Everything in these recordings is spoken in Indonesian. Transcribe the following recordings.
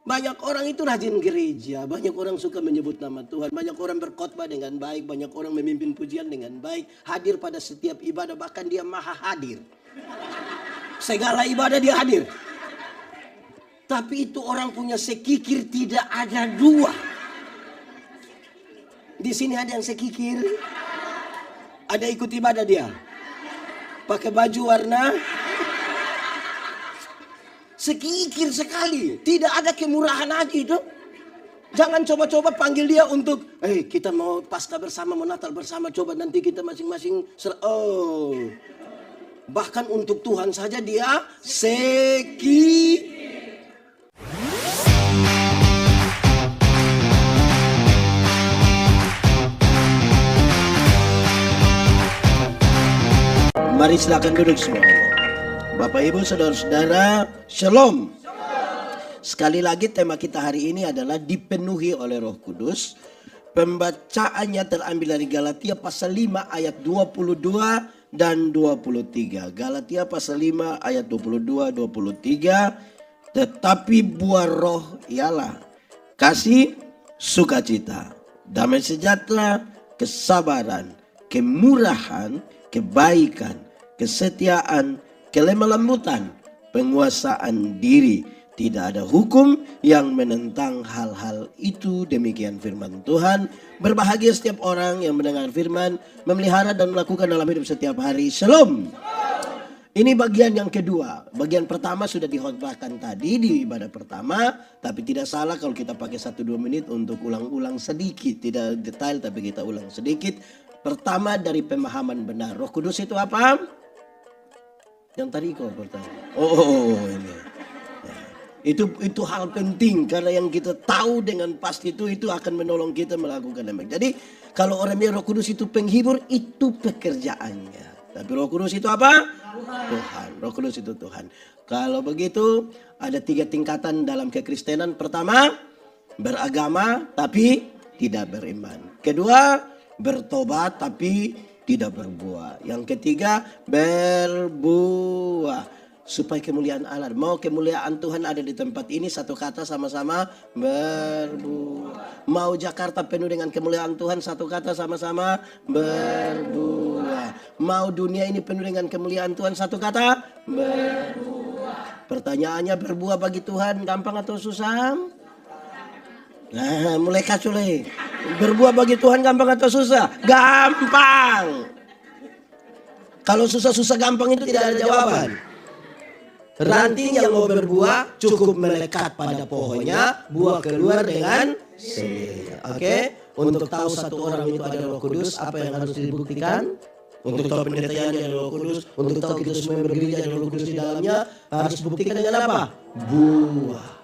Banyak orang itu rajin gereja, banyak orang suka menyebut nama Tuhan, banyak orang berkhotbah dengan baik, banyak orang memimpin pujian dengan baik, hadir pada setiap ibadah, bahkan dia maha hadir. Segala ibadah dia hadir. Tapi itu orang punya sekikir tidak ada dua. Di sini ada yang sekikir, ada ikut ibadah dia, pakai baju warna sekikir sekali, tidak ada kemurahan lagi itu. Jangan coba-coba panggil dia untuk, kita mau Paskah bersama, mau Natal bersama, coba nanti kita masing-masing. Bahkan untuk Tuhan saja dia Mari silakan duduk semuanya. Bapak Ibu Saudara-saudara, Shalom. Sekali lagi tema kita hari ini adalah dipenuhi oleh Roh Kudus. Pembacaannya terambil dari Galatia pasal 5 ayat 22 dan 23. Galatia pasal 5 ayat 22 23. Tetapi buah roh ialah kasih, sukacita, damai sejahtera, kesabaran, kemurahan, kebaikan, kesetiaan, kelemah lembutan, penguasaan diri. Tidak ada hukum yang menentang hal-hal itu. Demikian firman Tuhan. Berbahagia setiap orang yang mendengar firman, memelihara dan melakukan dalam hidup setiap hari. Shalom. Ini bagian yang kedua. Bagian pertama sudah dikhotbahkan tadi di ibadah pertama. Tapi tidak salah kalau kita pakai 1-2 menit untuk ulang-ulang sedikit. Tidak detail tapi kita ulang sedikit. Pertama dari pemahaman benar. Roh Kudus itu apa? Yang tadi kok pertama. Ini. Itu hal penting karena yang kita tahu dengan pasti itu akan menolong kita melakukan yang baik. Jadi kalau orangnya Roh Kudus itu penghibur, itu pekerjaannya. Tapi Roh Kudus itu apa? Tuhan. Roh Kudus itu Tuhan. Kalau begitu ada 3 tingkatan dalam kekristenan. Pertama, beragama tapi tidak beriman. Kedua, bertobat tapi tidak berbuah. Yang ketiga, berbuah. Supaya kemuliaan Allah. Mau kemuliaan Tuhan ada di tempat ini, satu kata sama-sama berbuah. Mau Jakarta penuh dengan kemuliaan Tuhan, satu kata sama-sama berbuah. Mau dunia ini penuh dengan kemuliaan Tuhan, satu kata berbuah. Pertanyaannya, berbuah bagi Tuhan gampang atau susah? Nah, mulai kacau lagi. Berbuah bagi Tuhan gampang atau susah? Gampang. Kalau susah-susah gampang itu tidak ada jawaban. Ranting yang mau berbuah cukup melekat pada pohonnya, buah keluar dengan sendirinya. Oke? Untuk tahu satu orang itu ada Roh Kudus, apa yang harus dibuktikan? Untuk tahu pendetanya ada Roh Kudus, untuk tahu kita semua yang bergereja ada Roh Kudus di dalamnya, harus dibuktikan dengan apa? Buah.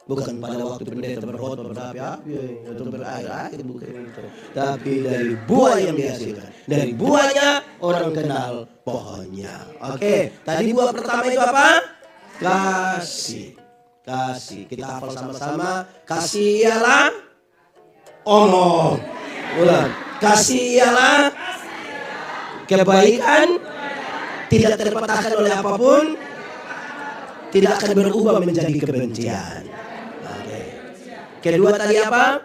Bukan pada waktu pendeta berkhotbah berapi atau berair bukan itu. Tapi dari buah yang dihasilkan. Dari buahnya orang kenal pohonnya. Oke, tadi buah pertama itu apa? Kasih. Kasih. Kita hafal sama-sama. Kasih ialah omong. Ulang. Kasih ialah kebaikan, tidak terpatahkan oleh apapun, tidak akan berubah menjadi kebencian. Kedua tadi apa?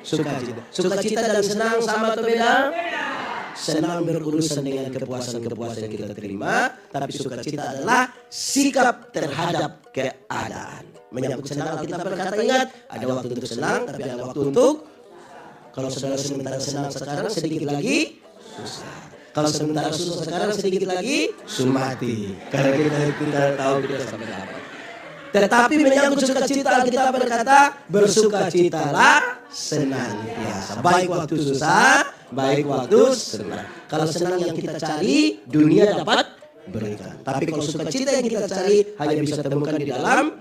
Sukacita. Sukacita dan senang sama atau beda? Senang berurusan dengan kepuasan-kepuasan yang kita terima. Tapi sukacita adalah sikap terhadap keadaan. Menyambut senang kita berkata, ingat, ada waktu untuk senang, tapi ada waktu untuk, kalau saudara sementara senang sekarang, sedikit lagi susah. Kalau sementara susah sekarang, sedikit lagi sumati. Karena kita tahu kita sampai apa. Tetapi menyangkut sukacita, kita berkata bersukacitalah senantiasa. Baik waktu susah, baik waktu senang. Kalau senang yang kita cari, dunia dapat berikan. Tapi kalau sukacita yang kita cari, hanya bisa temukan di dalam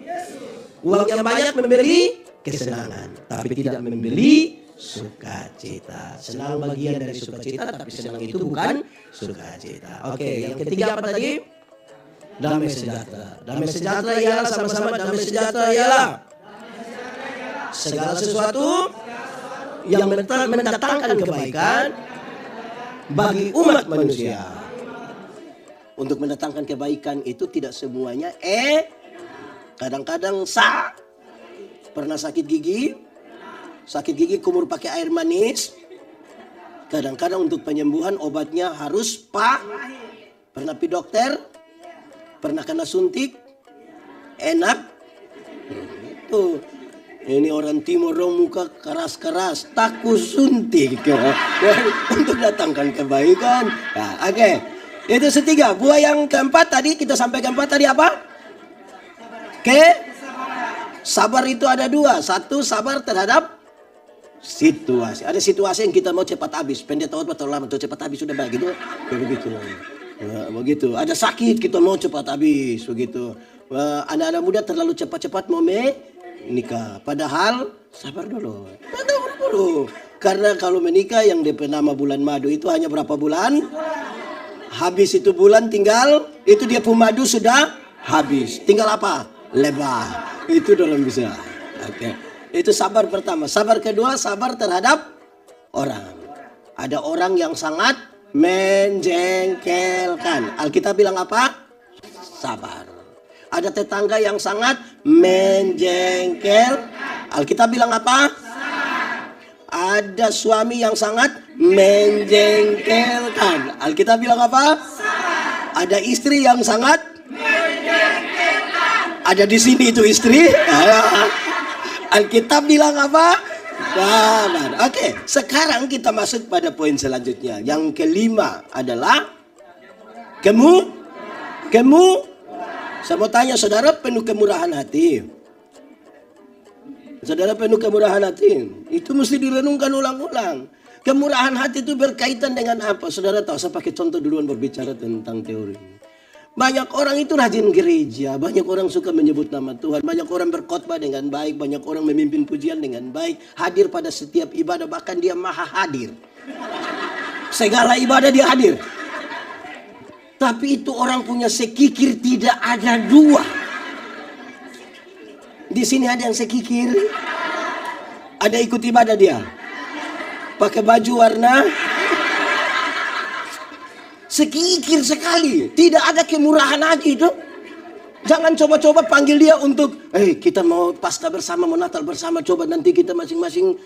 uang yang banyak membeli kesenangan, tapi tidak membeli sukacita. Senang bagian dari sukacita, tapi senang itu bukan sukacita. Oke, yang ketiga apa tadi? Damai sejahtera. Damai sejahtera ialah sama-sama damai sejahtera ialah segala sesuatu yang mendatangkan kebaikan bagi umat manusia. Untuk mendatangkan kebaikan itu tidak semuanya kadang-kadang Pernah sakit gigi? Sakit gigi kumur pakai air manis. Kadang-kadang untuk penyembuhan obatnya harus Pernah pi dokter? Pernah kena suntik? Enak? Tuh. Ini orang timur dong, muka keras-keras, takut suntik untuk datangkan kebaikan. Nah, oke. Itu ketiga. Buah yang keempat tadi kita sampaikan tadi apa? Sabar itu ada dua. Satu, sabar terhadap situasi. Ada situasi yang kita mau cepat habis. Pendeta atau lama tuh cepat habis sudah begitu. Begitu. Ada sakit kita mau cepat habis begitu. Anak-anak muda terlalu cepat-cepat mau menikah. Padahal sabar dulu. Karena kalau menikah yang DP nama bulan madu itu hanya berapa bulan? Habis itu bulan tinggal itu dia pemadu sudah habis. Tinggal apa? Lebar. Itu dalam bisa. Oke. Itu sabar pertama. Sabar kedua, sabar terhadap orang. Ada orang yang sangat menjengkelkan. Alkitab bilang apa? Sabar. Ada tetangga yang sangat menjengkel. Alkitab bilang apa? Ada suami yang sangat menjengkelkan. Alkitab bilang apa? Ada istri yang sangat menjengkelkan. Ada di sini itu istri. Alkitab bilang apa? Sabar. Oke, sekarang kita masuk pada poin selanjutnya. Yang kelima adalah saya mau tanya, saudara penuh kemurahan hati? Saudara penuh kemurahan hati? Itu mesti direnungkan ulang-ulang. Kemurahan hati itu berkaitan dengan apa? Saudara tahu, saya pakai contoh duluan berbicara tentang teori. Banyak orang itu rajin gereja, banyak orang suka menyebut nama Tuhan, banyak orang berkhotbah dengan baik, banyak orang memimpin pujian dengan baik, hadir pada setiap ibadah, bahkan dia maha hadir. Segala ibadah dia hadir. Tapi itu orang punya sekikir tidak ada dua. Di sini ada yang sekikir. Ada ikut ibadah dia. Pakai baju warna. Sekikir sekali. Tidak ada kemurahan hati itu. Jangan coba-coba panggil dia untuk. Kita mau Paskah bersama, mau Natal bersama. Coba nanti kita masing-masing.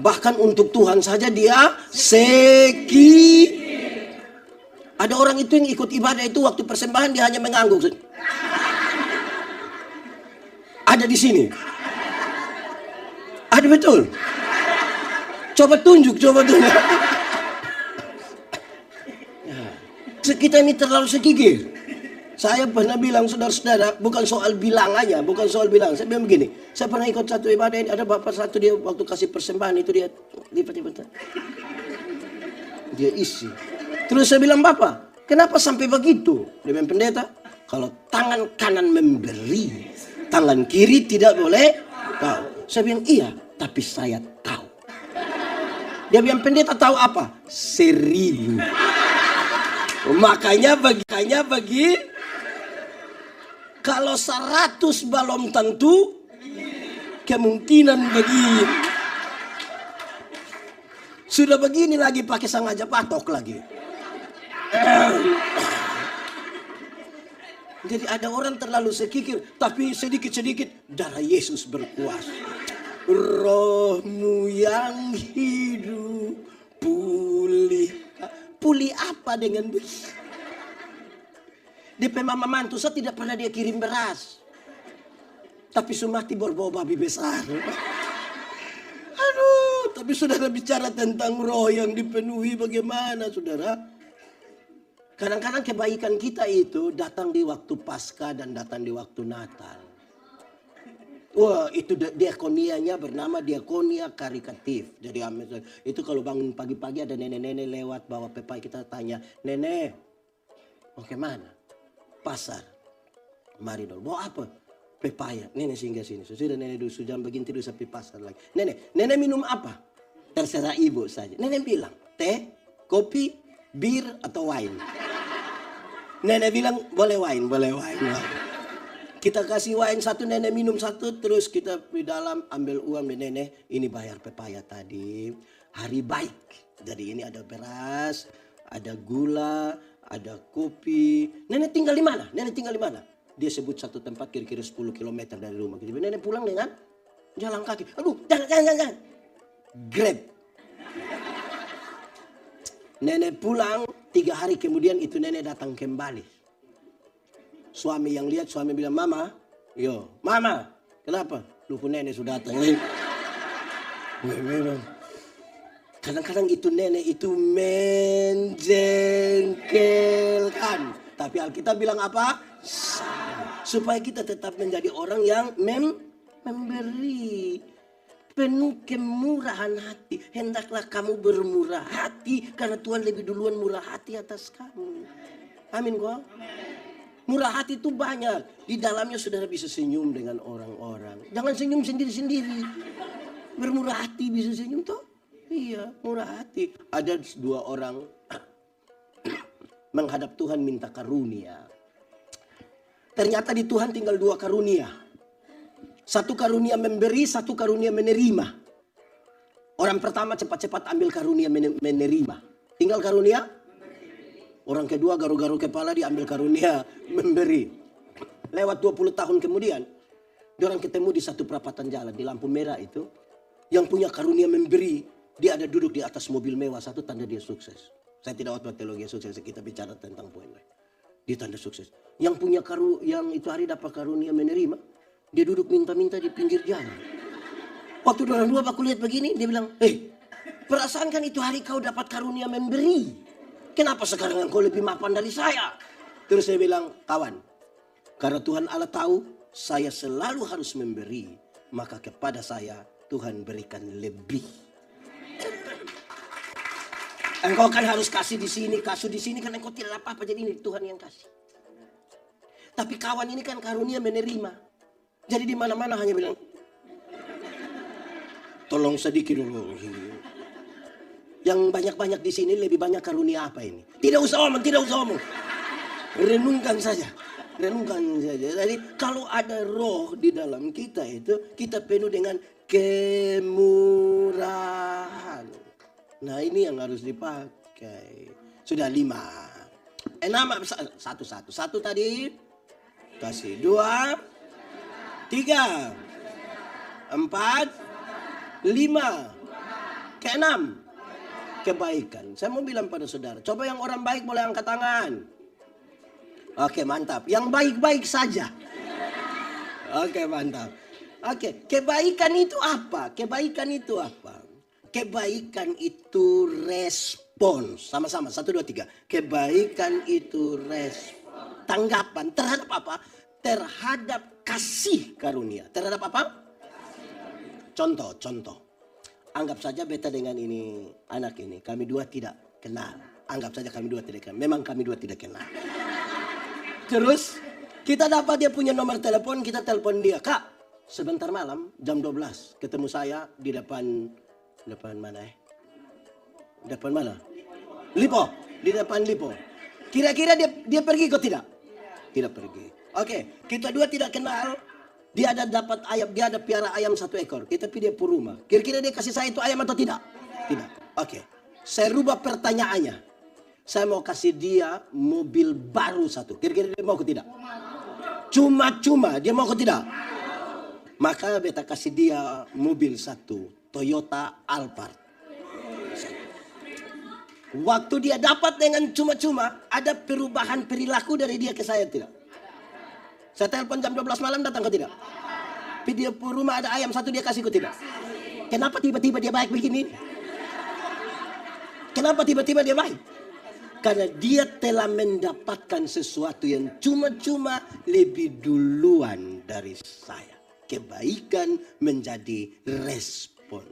Bahkan untuk Tuhan saja dia sekikir. Ada orang itu yang ikut ibadah itu waktu persembahan dia hanya mengangguk. Ada di sini. Ada betul. Coba tunjuk. Kita ini terlalu sekikir. Saya pernah bilang saudara-saudara, bukan soal bilang aja, bukan soal bilang. Saya bilang begini, saya pernah ikut satu ibadah ini, ada bapak satu dia waktu kasih persembahan itu dia lipat-lipat. Dia isi. Terus saya bilang, Bapak, kenapa sampai begitu? Dia bilang, pendeta, kalau tangan kanan memberi, tangan kiri tidak boleh tahu. Saya bilang, iya, tapi saya tahu. Dia bilang, pendeta tahu apa? 1000. Makanya bagi kalau 100 belum tentu kemungkinan begini. Sudah begini lagi pakai sengaja patok lagi. Jadi ada orang terlalu sekikir, tapi sedikit-sedikit darah Yesus berkuasa. Rohmu yang hidup pulih. Pulih apa dengan begitu? DP mama mantu saya tidak pernah dia kirim beras. Tapi sumati berbau babi besar. Aduh, tapi saudara bicara tentang roh yang dipenuhi bagaimana saudara? Kadang-kadang kebaikan kita itu datang di waktu Paskah dan datang di waktu Natal. Wah, itu diakonianya bernama diakonia karitatif. Jadi itu kalau bangun pagi-pagi ada nenek-nenek lewat bawa pepaya, kita tanya, nenek, mau kemana? Pasar. Mari dong. Bawa apa? Pepaya. Nenek singgah sini. Sudah nenek dulu jam begini tidur sampai pasar lagi. Nenek minum apa? Terserah ibu saja. Nenek bilang, teh, kopi, bir atau wine. Nenek bilang boleh wine. Kita kasih wine satu, nenek minum satu, terus kita di dalam ambil uang nenek. Ini bayar pepaya tadi. Hari baik. Jadi ini ada beras, ada gula, ada kopi. Nenek tinggal di mana? Dia sebut satu tempat kira-kira 10 kilometer dari rumah. Nenek pulang dengan jalan kaki. Aduh, jangan. Grab. Nenek pulang, 3 hari kemudian itu nenek datang kembali. Suami yang lihat, suami bilang, Mama, kenapa? Lupa nenek sudah datang. Kadang-kadang itu nenek itu menjengkelkan. Tapi Alkitab bilang apa? Supaya kita tetap menjadi orang yang memberi. Penuh kemurahan hati. Hendaklah kamu bermurah hati. Karena Tuhan lebih duluan murah hati atas kamu. Amin kok. Murah hati itu banyak. Di dalamnya saudara bisa senyum dengan orang-orang. Jangan senyum sendiri-sendiri. Bermurah hati bisa senyum toh? Iya, murah hati. Ada 2 orang menghadap Tuhan minta karunia. Ternyata di Tuhan tinggal 2 karunia. 1 karunia memberi, 1 karunia menerima. Orang pertama cepat-cepat ambil karunia menerima. Tinggal karunia. Orang kedua garu-garu kepala diambil karunia memberi. Lewat 20 tahun kemudian, dia orang ketemu di satu perapatan jalan di lampu merah itu. Yang punya karunia memberi, dia ada duduk di atas mobil mewah, satu tanda dia sukses. Saya tidak tahu teologi sukses, kita bicara tentang poin lain. Dia tanda sukses. Yang punya yang itu hari dapat karunia menerima, dia duduk minta-minta di pinggir jalan. Waktu orang dua aku lihat begini, dia bilang, perasaan kan itu hari kau dapat karunia memberi. Kenapa sekarang kau lebih mapan dari saya? Terus saya bilang, kawan, karena Tuhan Allah tahu saya selalu harus memberi, maka kepada saya Tuhan berikan lebih. Engkau kan harus kasih di sini kan engkau tidak apa-apa, jadi ini Tuhan yang kasih. Tapi kawan ini kan karunia menerima. Jadi di mana-mana hanya bilang, tolong sedikit dulu. Yang banyak-banyak di sini lebih banyak karunia apa ini? Tidak usah omong. Renungkan saja. Jadi kalau ada roh di dalam kita itu, kita penuh dengan kemurahan. Nah ini yang harus dipakai. Sudah 5. 6 satu. 1 tadi. Kasih 2. 3. 4. 5. Ke-6. Kebaikan. Saya mau bilang pada saudara. Coba yang orang baik boleh angkat tangan. Oke mantap. Yang baik-baik saja. Oke mantap. Oke. Kebaikan itu apa? Kebaikan itu respons. Sama-sama. 1, 2, 3. Kebaikan itu respons. Tanggapan. Terhadap apa? Terhadap kasih karunia. Terhadap apa? Contoh. Anggap saja beta dengan ini anak ini. Kami 2 tidak kenal. Anggap saja kami 2 tidak kenal. Memang kami 2 tidak kenal. Terus kita dapat dia punya nomor telepon. Kita telepon dia. Kak, sebentar malam jam 12. Ketemu saya di depan mana Depan mana? Lipo. Di depan Lipo. Kira-kira dia pergi kok tidak? Tidak pergi. Oke, kita 2 tidak kenal. Dia ada dapat ayam, dia ada piara ayam 1 ekor. Kita pergi dia pun rumah. Kira-kira dia kasih saya itu ayam atau tidak? Tidak. Oke. Saya rubah pertanyaannya. Saya mau kasih dia mobil baru 1. Kira-kira dia mau ke tidak? Cuma-cuma dia mau ke tidak? Maka beta kasih dia mobil 1. Toyota Alphard. Waktu dia dapat dengan cuma-cuma, ada perubahan perilaku dari dia ke saya tidak? Saya telepon jam 12 malam datang ke tidak? Tapi dia rumah ada ayam 1 dia kasih ke tidak? Kenapa tiba-tiba dia baik begini? Kenapa tiba-tiba dia baik? Karena dia telah mendapatkan sesuatu yang cuma-cuma lebih duluan dari saya. Kebaikan menjadi respon.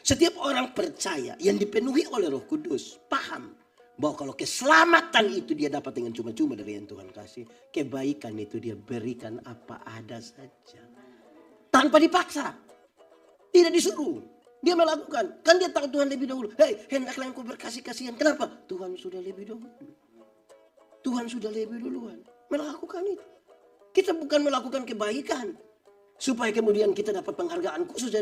Setiap orang percaya yang dipenuhi oleh Roh Kudus paham bahwa kalau keselamatan itu dia dapat dengan cuma-cuma dari yang Tuhan kasih, kebaikan itu dia berikan apa ada saja. Tanpa dipaksa. Tidak disuruh. Dia melakukan. Kan dia tahu Tuhan lebih dahulu. Hendaklah engkau berkasih kasihan. Kenapa? Tuhan sudah lebih dahulu. Tuhan sudah lebih duluan. Melakukan itu. Kita bukan melakukan kebaikan supaya kemudian kita dapat penghargaan khusus.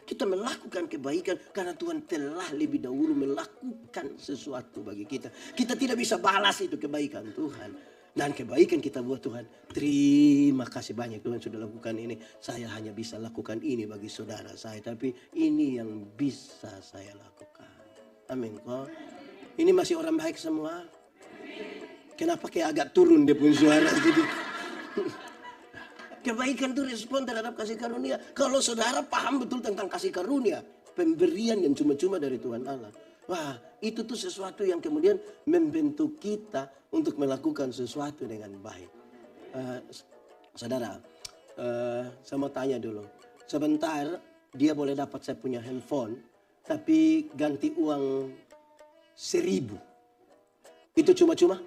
Kita melakukan kebaikan karena Tuhan telah lebih dahulu melakukan sesuatu bagi kita. Kita tidak bisa balas itu kebaikan Tuhan. Dan kebaikan kita buat Tuhan. Terima kasih banyak Tuhan sudah lakukan ini. Saya hanya bisa lakukan ini bagi saudara saya. Tapi ini yang bisa saya lakukan. Amin kok. Ini masih orang baik semua. Kenapa kayak agak turun dia pun suara jadi. Kebaikan itu respon terhadap kasih karunia. Kalau saudara paham betul tentang kasih karunia. Pemberian yang cuma-cuma dari Tuhan Allah. Wah, itu tuh sesuatu yang kemudian membentuk kita untuk melakukan sesuatu dengan baik. Saudara, saya mau tanya dulu. Sebentar dia boleh dapat saya punya handphone, tapi ganti uang 1.000. Itu cuma-cuma?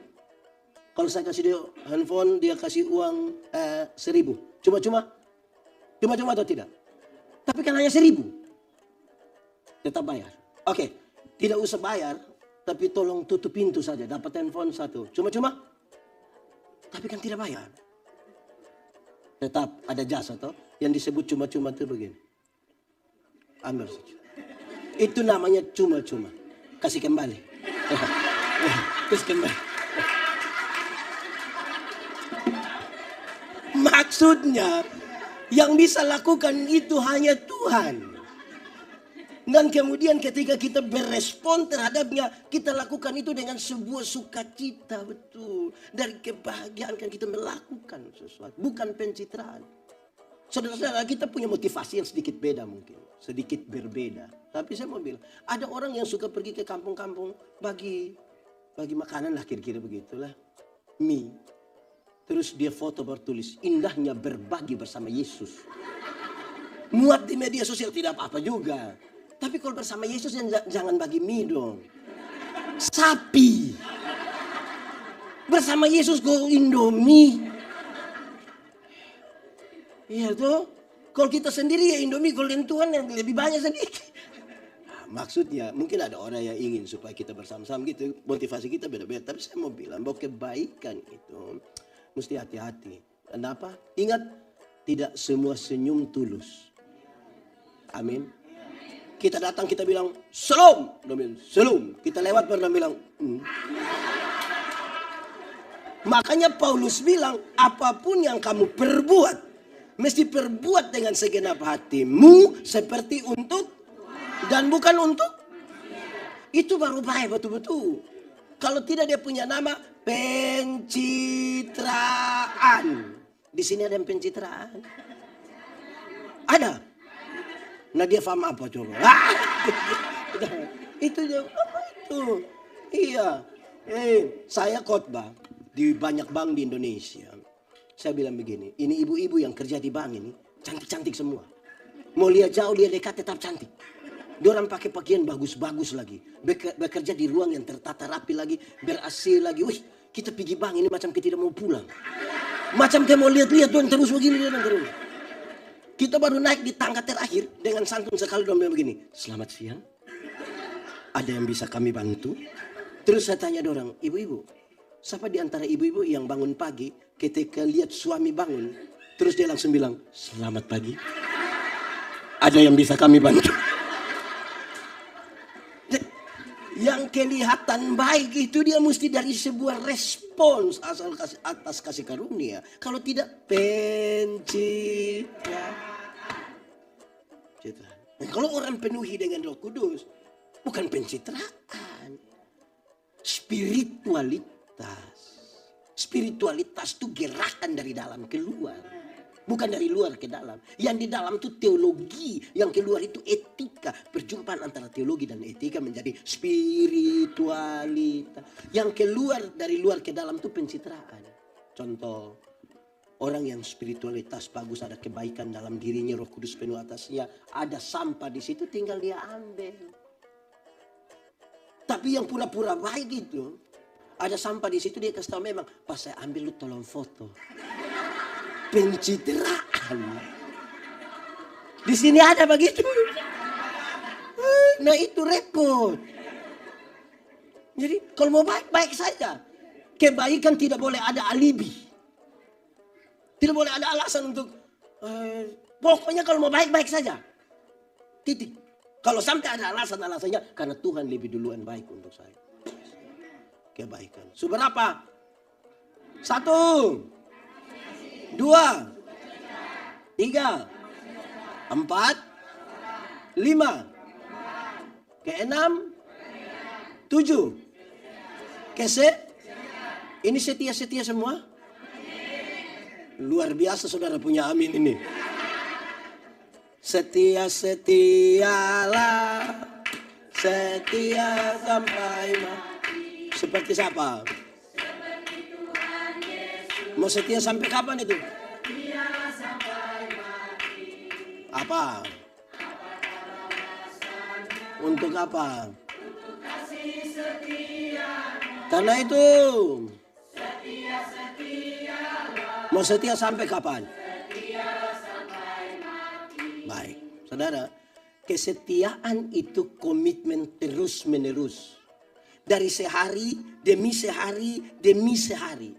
Kalau saya kasih dia handphone, dia kasih uang 1.000. Cuma-cuma? Cuma-cuma atau tidak? Tapi kan hanya 1.000. Tetap bayar. Oke, tidak usah bayar, tapi tolong tutup pintu saja. Dapat handphone 1. Cuma-cuma? Tapi kan tidak bayar. Tetap ada jasa toh. Yang disebut cuma-cuma itu begini. Ambil saja. Itu namanya cuma-cuma. Kasih kembali. Kasih kembali. Maksudnya yang bisa lakukan itu hanya Tuhan. Dan kemudian ketika kita berespon terhadapnya, kita lakukan itu dengan sebuah sukacita, betul. Dari kebahagiaan kan kita melakukan sesuatu, bukan pencitraan. Saudara-saudara, kita punya motivasi yang sedikit beda mungkin, sedikit berbeda. Tapi saya mau bilang, ada orang yang suka pergi ke kampung-kampung bagi makanan lah, kira-kira begitulah. Mie. Terus dia foto bertulis, indahnya berbagi bersama Yesus. Muat di media sosial tidak apa-apa juga. Tapi kalau bersama Yesus jangan bagi mie dong. Sapi. Bersama Yesus go Indomie. Iya tuh. Kalau kita sendiri ya Indomie, kalau dengan Tuhan yang lebih banyak sedikit. Maksudnya mungkin ada orang yang ingin supaya kita bersama-sama gitu. Motivasi kita beda-beda. Tapi saya mau bilang bahwa kebaikan itu mesti hati-hati. Kenapa? Ingat, tidak semua senyum tulus. Amin. Kita datang, kita bilang, Shalom. Shalom. Kita lewat pernah bilang, Makanya Paulus bilang, apapun yang kamu perbuat, mesti perbuat dengan segenap hatimu, seperti untuk, dan bukan untuk. Itu baru baik betul-betul. Kalau tidak dia punya nama, pencitraan. Di sini ada yang pencitraan. Ada. Nah dia paham apa coba? Itu dia, apa itu? Iya. Saya khotbah di banyak bank di Indonesia. Saya bilang begini, ini ibu-ibu yang kerja di bank ini cantik-cantik semua. Mau lihat jauh, lihat dekat tetap cantik. Diorang pakai pakaian bagus-bagus lagi. Bekerja di ruang yang tertata rapi lagi, ber-AC lagi. Wih, kita pergi bank ini macam kita tidak mau pulang. Macam kita mau lihat-lihat tuan terus begini dan terus. Kita baru naik di tangga terakhir dengan santun sekali dong begini. Selamat siang. Ada yang bisa kami bantu? Terus saya tanya orang, ibu-ibu, siapa di antara ibu-ibu yang bangun pagi ketika lihat suami bangun, terus dia langsung bilang, selamat pagi. Ada yang bisa kami bantu? Yang kelihatan baik itu dia mesti dari sebuah respons asal atas kasih karunia. Kalau tidak pencitraan. Kalau orang penuhi dengan Roh Kudus, bukan pencitraan, spiritualitas. Spiritualitas itu gerakan dari dalam keluar, bukan dari luar ke dalam. Yang di dalam itu teologi, yang keluar itu etika. Perjumpaan antara teologi dan etika menjadi spiritualitas. Yang keluar dari luar ke dalam itu pencitraan. Contoh, orang yang spiritualitas bagus, ada kebaikan dalam dirinya, Roh Kudus penuh atasnya, ada sampah di situ, tinggal dia ambil. Tapi yang pura-pura baik itu, ada sampah di situ, dia kasih tahu memang, pas saya ambil lu tolong foto. Pencitraan. Di sini ada begitu. Nah itu repot. Jadi kalau mau baik-baik saja. Kebaikan tidak boleh ada alibi. Tidak boleh ada alasan untuk, pokoknya kalau mau baik-baik saja. Titik. Kalau sampai ada alasan-alasannya, karena Tuhan lebih duluan baik untuk saya. Kebaikan. Seberapa? 1, 2, 3, 4, 5, ke-6, 7, ini setia-setia semua? Luar biasa saudara punya amin ini. Setia-setialah, setia sampai mati. Seperti siapa? Mau setia sampai kapan itu? Apa? Untuk apa? Karena itu mau setia sampai kapan? Baik, saudara, kesetiaan itu komitmen terus menerus. Dari sehari demi sehari demi sehari.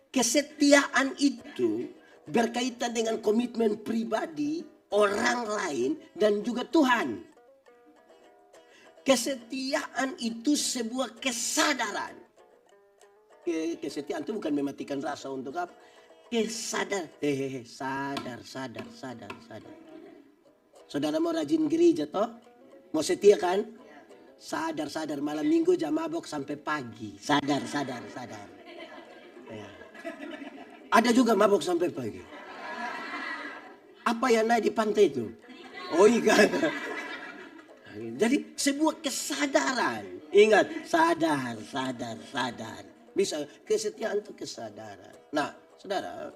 Kesetiaan itu berkaitan dengan komitmen pribadi, orang lain, dan juga Tuhan. Kesetiaan itu sebuah kesadaran. Kesetiaan itu bukan mematikan rasa untuk apa? Sadar. Saudara mau rajin gereja toh? Mau setia kan? Sadar. Malam minggu jam mabok sampai pagi. Sadar. Ya. Ada juga mabok sampai pagi. Apa yang naik di pantai itu? Oh ikan. Jadi sebuah kesadaran. Ingat, sadar. Bisa kesetiaan itu kesadaran. Nah, saudara,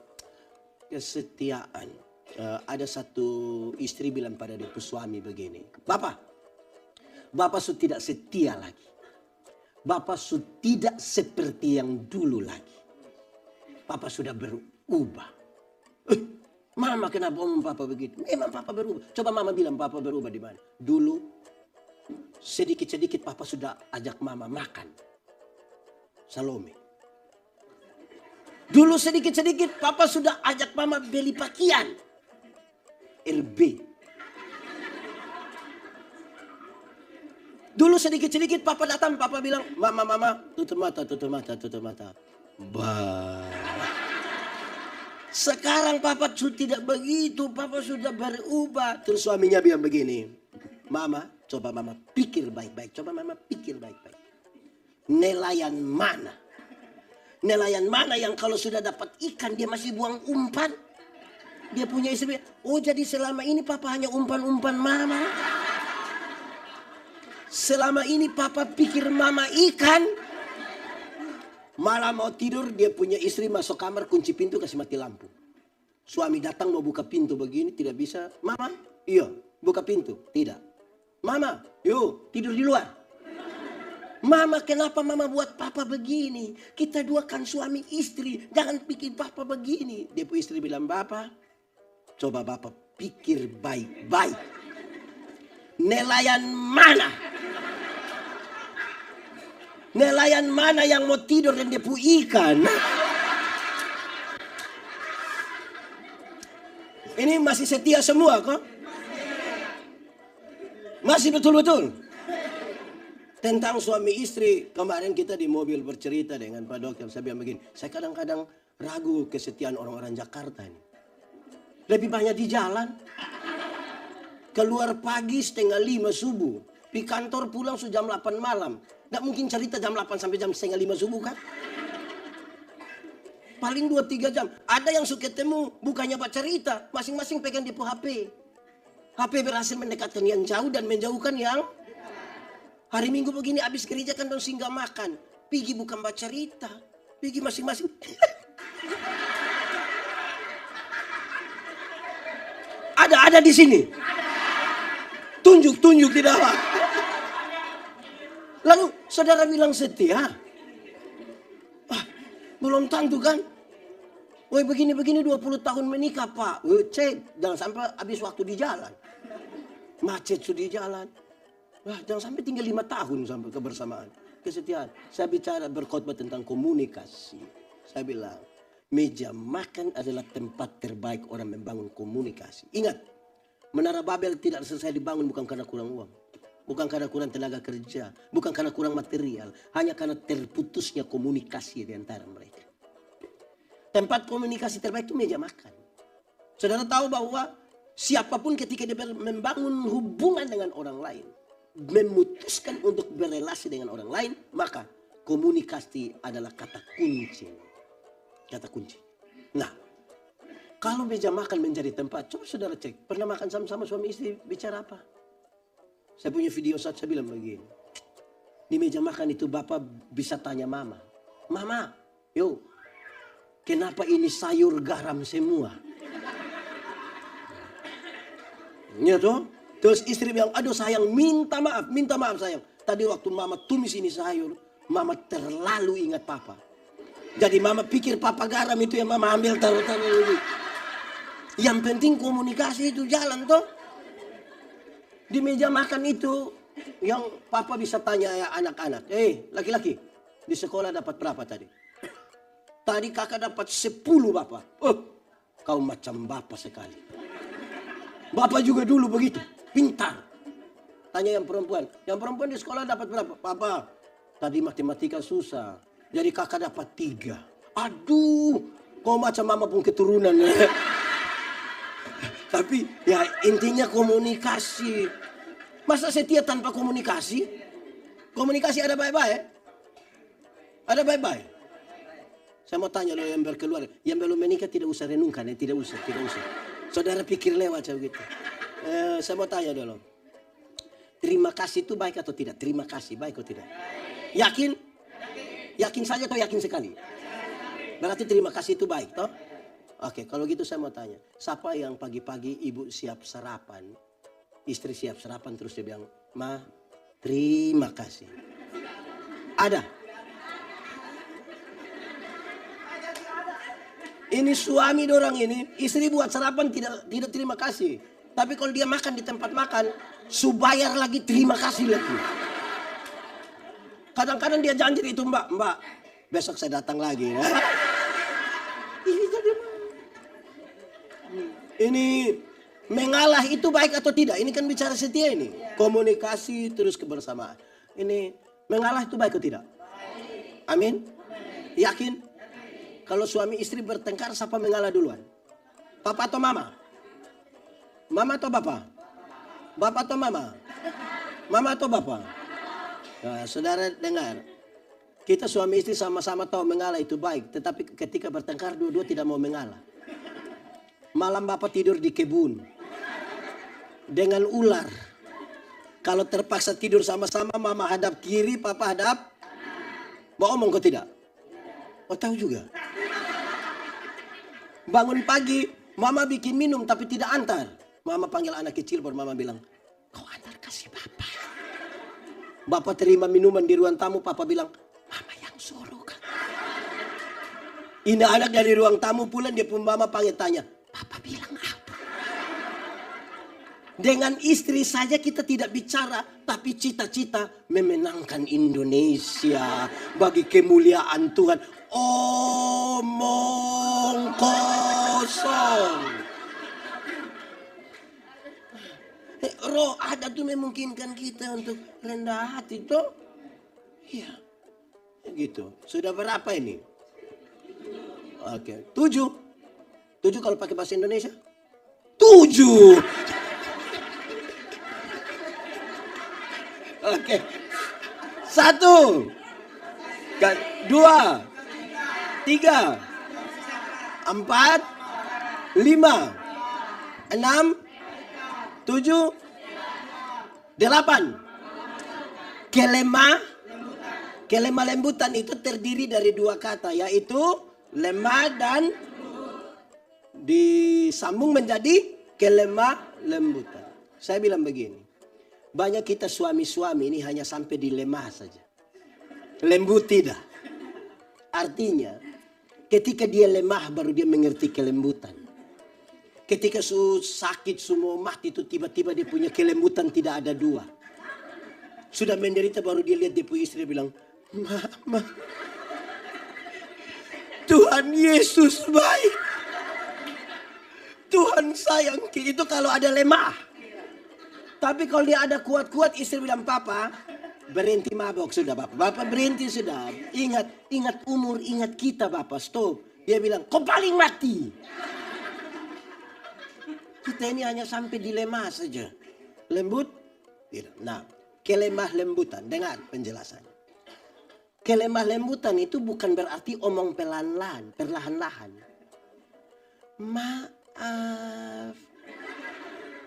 kesetiaan. Ada satu istri bilang pada dia suami begini. Bapak sudah tidak setia lagi. Bapak sudah tidak seperti yang dulu lagi. Bapak sudah berubah. Mama kenapa omong papa begitu? Memang papa berubah. Coba mama bilang papa berubah di mana? Dulu sedikit-sedikit papa sudah ajak mama makan. Salome. Dulu sedikit-sedikit papa sudah ajak mama beli pakaian. RB. Dulu sedikit-sedikit papa datang, papa bilang, mama, tutup mata. Sekarang papa sudah tidak begitu, papa sudah berubah. Terus suaminya bilang begini, mama, coba mama pikir baik-baik. Nelayan mana? Nelayan mana yang kalau sudah dapat ikan dia masih buang umpan? Dia punya istri. Oh jadi selama ini papa hanya umpan-umpan mama. Selama ini papa pikir mama ikan. Malam mau tidur dia punya istri masuk kamar kunci pintu kasih mati lampu. Suami datang mau buka pintu begini tidak bisa. Mama, iya buka pintu. Tidak. Mama, yuk tidur di luar. Mama kenapa mama buat papa begini? Kita dua kan suami istri. Jangan bikin papa begini. Dia pun istri bilang bapak. Coba bapak pikir baik-baik. Nelayan mana? Nelayan mana yang mau tidur dan dia pun ikan? Ini masih setia semua kok? Masih betul-betul? Tentang suami istri, kemarin kita di mobil bercerita dengan Pak Dokter. Saya bilang begini, saya kadang-kadang ragu kesetiaan orang-orang Jakarta ini. Lebih banyak di jalan. Keluar pagi 4:30 subuh. Di kantor pulang sudah jam 8 malam. Nggak mungkin cerita jam 8 sampai jam 4:30 subuh kan? Paling 2-3 jam. Ada yang suka ketemu, bukannya buat cerita. Masing-masing pegang di HP. HP berhasil mendekatkan yang jauh dan menjauhkan yang... Hari Minggu begini habis gereja kan dong singgah makan. Pergi bukan baca cerita. Pergi masing-masing. Ada di sini. Tunjuk di dalam. Lalu saudara bilang setia. Belum tentu kan. Woi begini 20 tahun menikah pak. Cek jangan sampai habis waktu di jalan. Macet sudah di jalan. Jangan sampai tinggal 5 tahun sampai kebersamaan. Kesetiaan. Saya bicara berkhotbah tentang komunikasi. Saya bilang, meja makan adalah tempat terbaik orang membangun komunikasi. Ingat, Menara Babel tidak selesai dibangun bukan karena kurang uang. Bukan karena kurang tenaga kerja. Bukan karena kurang material. Hanya karena terputusnya komunikasi di antara mereka. Tempat komunikasi terbaik itu meja makan. Saudara tahu bahwa siapapun ketika dia membangun hubungan dengan orang lain, memutuskan untuk berrelasi dengan orang lain, maka komunikasi adalah kata kunci. Kata kunci. Nah, kalau meja makan menjadi tempat, coba saudara cek, pernah makan sama-sama suami istri bicara apa? Saya punya video saat saya bilang begini. Di meja makan itu bapak bisa tanya mama. Mama, yo, kenapa ini sayur garam semua? Ya toh? Terus istri bilang, aduh sayang, minta maaf sayang. Tadi waktu mama tumis ini sayur, mama terlalu ingat papa. Jadi mama pikir papa garam itu yang mama ambil taruh-taruh. Yang penting komunikasi itu jalan toh. Di meja makan itu, yang papa bisa tanya ya anak-anak. Laki-laki, di sekolah dapat berapa tadi? Tadi kakak dapat 10 bapak. Kau macam bapak sekali. Bapak juga dulu begitu, pintar. Tanya yang perempuan. Yang perempuan di sekolah dapat berapa? Papa, tadi matematika susah. Jadi kakak dapat 3. Aduh, kau macam mama pun keturunan ya. Tapi ya intinya komunikasi. Masa setia tanpa komunikasi? Komunikasi ada bye-bye. Ada bye-bye. Saya mau tanya loh yang berkeluarga. Yang belum menikah tidak usah renungkan ya. Tidak usah. Saudara pikir lewat begitu. Saya mau tanya dulu. Terima kasih itu baik atau tidak? Terima kasih baik atau tidak? Yakin? Yakin saja atau yakin sekali? Berarti terima kasih itu baik toh? Oke, kalau gitu saya mau tanya. Siapa yang pagi-pagi ibu siap sarapan? Istri siap sarapan terus dia bilang, Ma, terima kasih. Ada? Ini suami dorang ini, istri buat sarapan tidak terima kasih. Tapi kalau dia makan di tempat makan, subayar lagi terima kasih lagi. Kadang-kadang dia janji itu, Mbak, besok saya datang lagi. Ya. Ini mengalah itu baik atau tidak? Ini kan bicara setia ini. Komunikasi terus kebersamaan. Ini mengalah itu baik atau tidak? Amin. Yakin? Kalau suami istri bertengkar, siapa mengalah duluan? Papa atau mama? Mama atau bapak? Bapak atau mama? Mama atau bapak? Nah, saudara dengar. Kita suami istri sama-sama tahu mengalah itu baik. Tetapi ketika bertengkar, dua-dua tidak mau mengalah. Malam bapak tidur di kebun. Dengan ular. Kalau terpaksa tidur sama-sama, mama hadap kiri, papa hadap. Mau omong kau tidak? Oh tahu juga. Bangun pagi, mama bikin minum tapi tidak antar. Mama panggil anak kecil, baru mama bilang, kau antar kasih papa. Bapak terima minuman di ruang tamu, papa bilang, mama yang suruh kan. Ini anak dari ruang tamu pulang, dia pun mama panggil tanya, papa bilang apa? Dengan istri saja kita tidak bicara, tapi cita-cita memenangkan Indonesia bagi kemuliaan Tuhan. Omong kosong. Roh ada tuh memungkinkan kita untuk rendah hati tuh. Iya. Gitu. Sudah berapa ini? Oke. 7 kalau pakai bahasa Indonesia? 7. Oke. 1, 2, 3, 4, 5, 6, 7, 8. Kelemah lembutan itu terdiri dari 2 kata, yaitu lemah dan disambung menjadi kelemah lembutan. Saya bilang begini. Banyak kita suami-suami ini hanya sampai di lemah saja. Lembut tidak. Artinya ketika dia lemah baru dia mengerti kelembutan. Ketika sakit semua mati itu tiba-tiba dia punya kelembutan tidak ada 2. Sudah menderita baru dia lihat dia punya istri bilang, Mama, Tuhan Yesus baik. Tuhan sayang. Itu kalau ada lemah. Tapi kalau dia ada kuat-kuat, istri bilang, Papa, berhenti mabok sudah Bapak. Bapak berhenti sudah. Ingat umur, ingat kita Bapak, stop. Dia bilang, kau paling mati. Kita ini hanya sampai dilema saja. Lembut, tidak. Nah, kelemah lembutan, dengar penjelasannya. Kelemah lembutan itu bukan berarti omong perlahan-lahan. Maaf,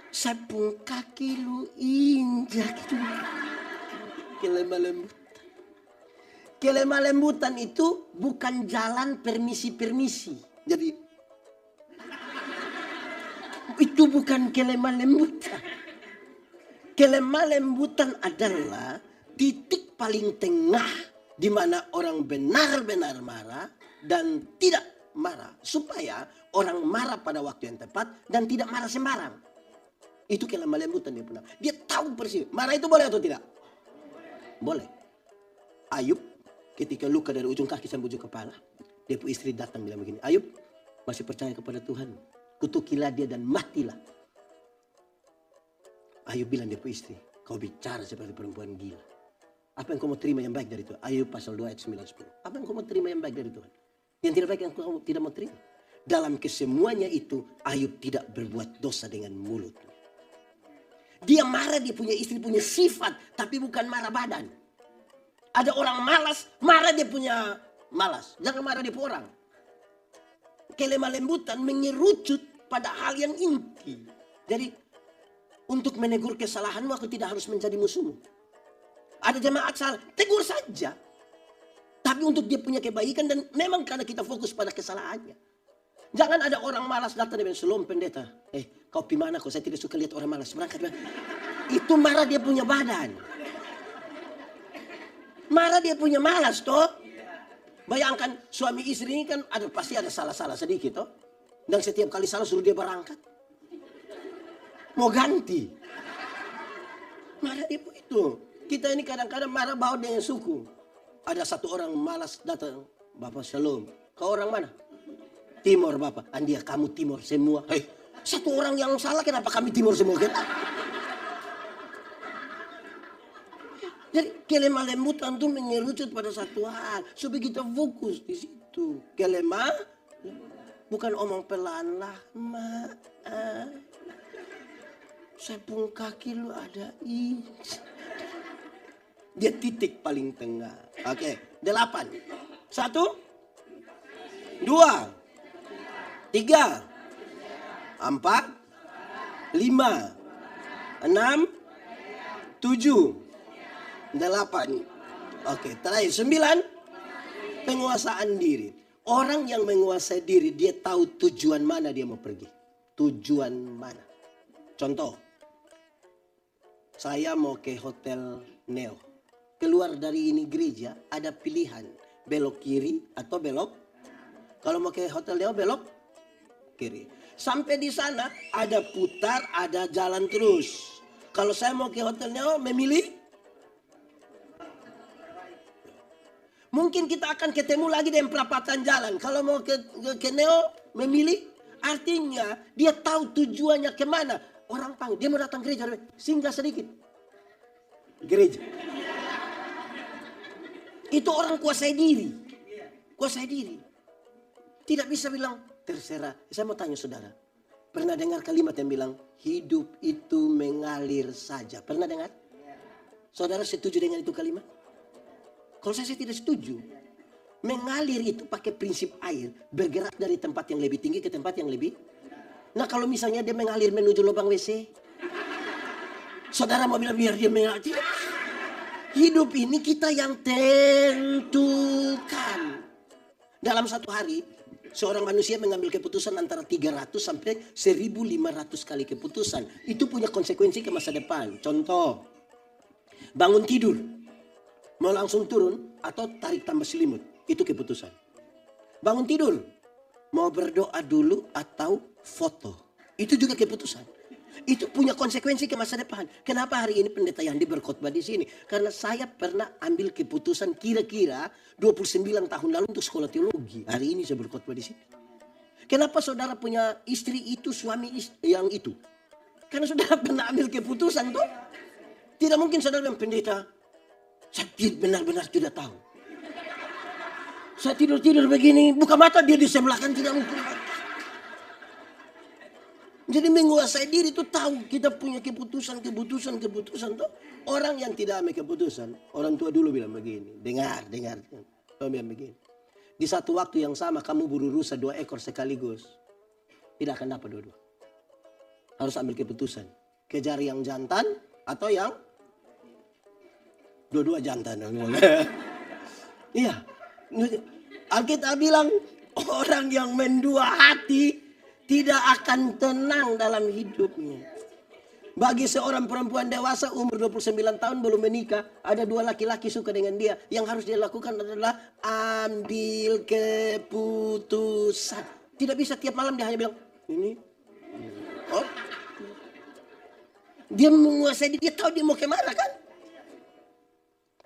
sapung kaki lu injak. Kelemah lembutan. Kelemah lembutan itu bukan jalan permisi-permisi. Jadi, itu bukan kelemah lembutan. Kelemah lembutan adalah titik paling tengah di mana orang benar-benar marah dan tidak marah. Supaya orang marah pada waktu yang tepat dan tidak marah sembarang. Itu kelemah lembutan dia punya. Dia tahu persis. Marah itu boleh atau tidak? Boleh. Ayub ketika luka dari ujung kaki sampai ujung kepala. Dia pun istri datang bilang begini. Ayub masih percaya kepada Tuhan. Kutukilah dia dan matilah. Ayub bilang dia pun istri. Kau bicara seperti perempuan gila. Apa yang kau mau terima yang baik dari Tuhan? Ayub pasal 2 ayat 9-10. Apa yang kau mau terima yang baik dari Tuhan? Yang tidak baik yang kau tidak mau terima. Dalam kesemuanya itu Ayub tidak berbuat dosa dengan mulut. Dia marah, dia punya istri, punya sifat. Tapi bukan marah badan. Ada orang malas, marah dia punya malas. Jangan marah dia orang. Kelemah lembutan mengerucut pada hal yang inti. Jadi untuk menegur kesalahanmu aku tidak harus menjadi musuhmu. Ada jemaat salah, tegur saja. Tapi untuk dia punya kebaikan dan memang karena kita fokus pada kesalahannya. Jangan ada orang malas datang dan bilang, "Shalom pendeta. Kau pi mana kok? Saya tidak suka lihat orang malas berangkat." Itu marah dia punya badan. Marah dia punya malas toh. Bayangkan suami istri ini kan pasti ada salah-salah sedikit toh. Dan setiap kali salah suruh dia berangkat. Mau ganti. Marah dia pun itu. Kita ini kadang-kadang marah bawa dengan suku. Ada satu orang malas datang. Bapak Shalom. Kau orang mana? Timur Bapak. Andia kamu Timur semua. Satu orang yang salah kenapa kami Timur semua? Jadi kelemah lembutan itu mengerucut pada satu hal. Supaya kita fokus di situ. Kelemah bukan omong pelan lah. Sapung kaki lu ada dia titik paling tengah. Oke, 8. 1, 2, 3, 4, 5, 6, 7, 8. Oke, terakhir 9. Penguasaan diri. Orang yang menguasai diri, dia tahu tujuan mana dia mau pergi. Tujuan mana. Contoh. Saya mau ke Hotel Neo. Keluar dari ini gereja, ada pilihan. Belok kiri atau belok. Kalau mau ke Hotel Neo, belok kiri. Sampai di sana, ada putar, ada jalan terus. Kalau saya mau ke Hotel Neo, memilih. Mungkin kita akan ketemu lagi dengan perapatan jalan. Kalau mau ke Neo, memilih. Artinya, dia tahu tujuannya kemana. Orang panggil, dia mau datang gereja. Singgah sedikit. Gereja. Itu orang kuasai diri. Kuasai diri. Tidak bisa bilang, terserah. Saya mau tanya saudara. Pernah dengar kalimat yang bilang, hidup itu mengalir saja. Pernah dengar? Saudara setuju dengan itu kalimat? Kalau saya tidak setuju. Mengalir itu pakai prinsip air. Bergerak dari tempat yang lebih tinggi ke tempat yang lebih. Nah kalau misalnya dia mengalir menuju lubang WC. Saudara mau bilang biar dia mengalir. Hidup ini kita yang tentukan. Dalam satu hari, seorang manusia mengambil keputusan antara 300 sampai 1.500 kali keputusan. Itu punya konsekuensi ke masa depan. Contoh, bangun tidur. Mau langsung turun atau tarik tambah selimut. Itu keputusan. Bangun tidur. Mau berdoa dulu atau foto. Itu juga keputusan. Itu punya konsekuensi ke masa depan. Kenapa hari ini pendeta Yandi berkhotbah di sini? Karena saya pernah ambil keputusan kira-kira 29 tahun lalu untuk sekolah teologi. Hari ini saya berkhotbah di sini. Kenapa saudara punya istri itu, suami yang itu? Karena saudara pernah ambil keputusan tuh. Tidak mungkin saudara yang pendeta, saya benar-benar tidak tahu. Saya tidur-tidur begini, buka mata dia di sebelah kan tidak mungkin. Jadi menguasai diri itu tahu kita punya keputusan tuh. Orang yang tidak ambil keputusan, orang tua dulu bilang begini, dengar. Kau bilang begini. Di satu waktu yang sama kamu buru rusa 2 ekor sekaligus. Tidak akan dapat dua-dua. Harus ambil keputusan. Kejar yang jantan atau yang dua-dua jantan. Iya. Alkitab bilang orang yang mendua hati tidak akan tenang dalam hidupnya. Bagi seorang perempuan dewasa umur 29 tahun belum menikah, ada 2 laki-laki suka dengan dia. Yang harus dia lakukan adalah ambil keputusan. Tidak bisa tiap malam dia hanya bilang, ini. Oh. Dia menguasai, dia tahu dia mau kemana kan.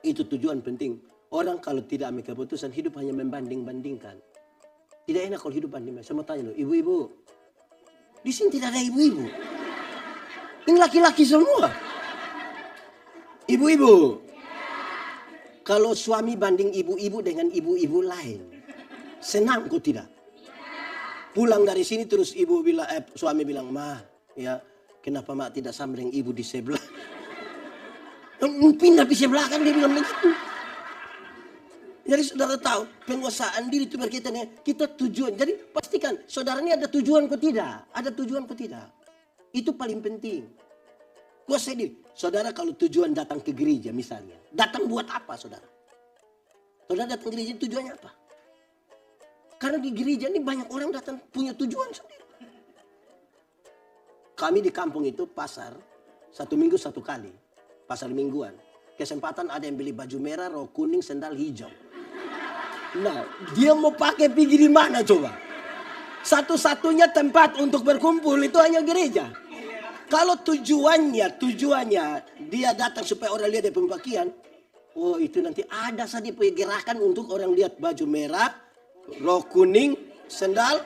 Itu tujuan penting. Orang kalau tidak ambil keputusan, hidup hanya membanding-bandingkan. Tidak enak kalau hidup banding. Saya mau tanya loh, ibu-ibu. Di sini tidak ada ibu-ibu. Ini laki-laki semua. Ibu-ibu. Kalau suami banding ibu-ibu dengan ibu-ibu lain. Senang kok tidak? Pulang dari sini terus suami bilang, Ma, ya kenapa mak tidak sambring ibu di sebelah? Pindah di sebelah kan dia bilang begitu. Jadi saudara tahu, penguasaan diri itu berkaitan dengan kita tujuan. Jadi pastikan saudara ini ada tujuan kok tidak. Ada tujuan kok tidak. Itu paling penting. Kuasai diri. Saudara kalau tujuan datang ke gereja misalnya. Datang buat apa saudara? Saudara datang ke gereja tujuannya apa? Karena di gereja ini banyak orang datang punya tujuan sendiri. Kami di kampung itu pasar 1 minggu 1 kali. Pasar mingguan. Kesempatan ada yang beli baju merah, rok kuning, sendal hijau. Nah, dia mau pakai pergi di mana coba? Satu-satunya tempat untuk berkumpul itu hanya gereja. Kalau tujuannya dia datang supaya orang lihat dia pembaktian. Oh itu nanti ada saja gerakan untuk orang lihat baju merah, rok kuning, sendal.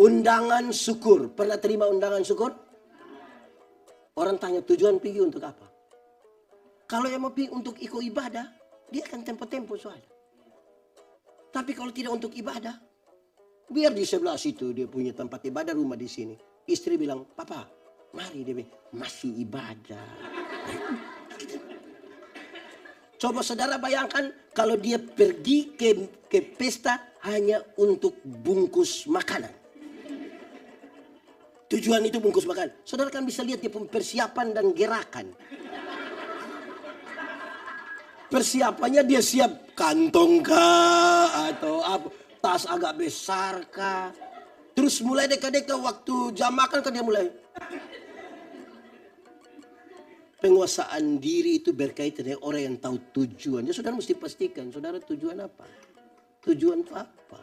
Undangan syukur. Pernah terima undangan syukur? Orang tanya tujuan pergi untuk apa? Kalau yang mau pergi untuk ikut ibadah, dia akan tempo-tempo soalnya. Tapi kalau tidak untuk ibadah, biar di sebelah situ dia punya tempat ibadah, rumah di sini. Istri bilang, Papa, mari. Dia bilang, masih ibadah. Coba saudara bayangkan kalau dia pergi ke pesta hanya untuk bungkus makanan. Tujuan itu bungkus makanan. Saudara kan bisa lihat dia persiapan dan gerakan. Persiapannya dia siap kantong kah atau apa, tas agak besar kah. Terus mulai deka-deka waktu jam makan kan dia mulai. Penguasaan diri itu berkaitan dengan orang yang tahu tujuannya. Saudara mesti pastikan, saudara tujuan apa? Tujuan itu apa?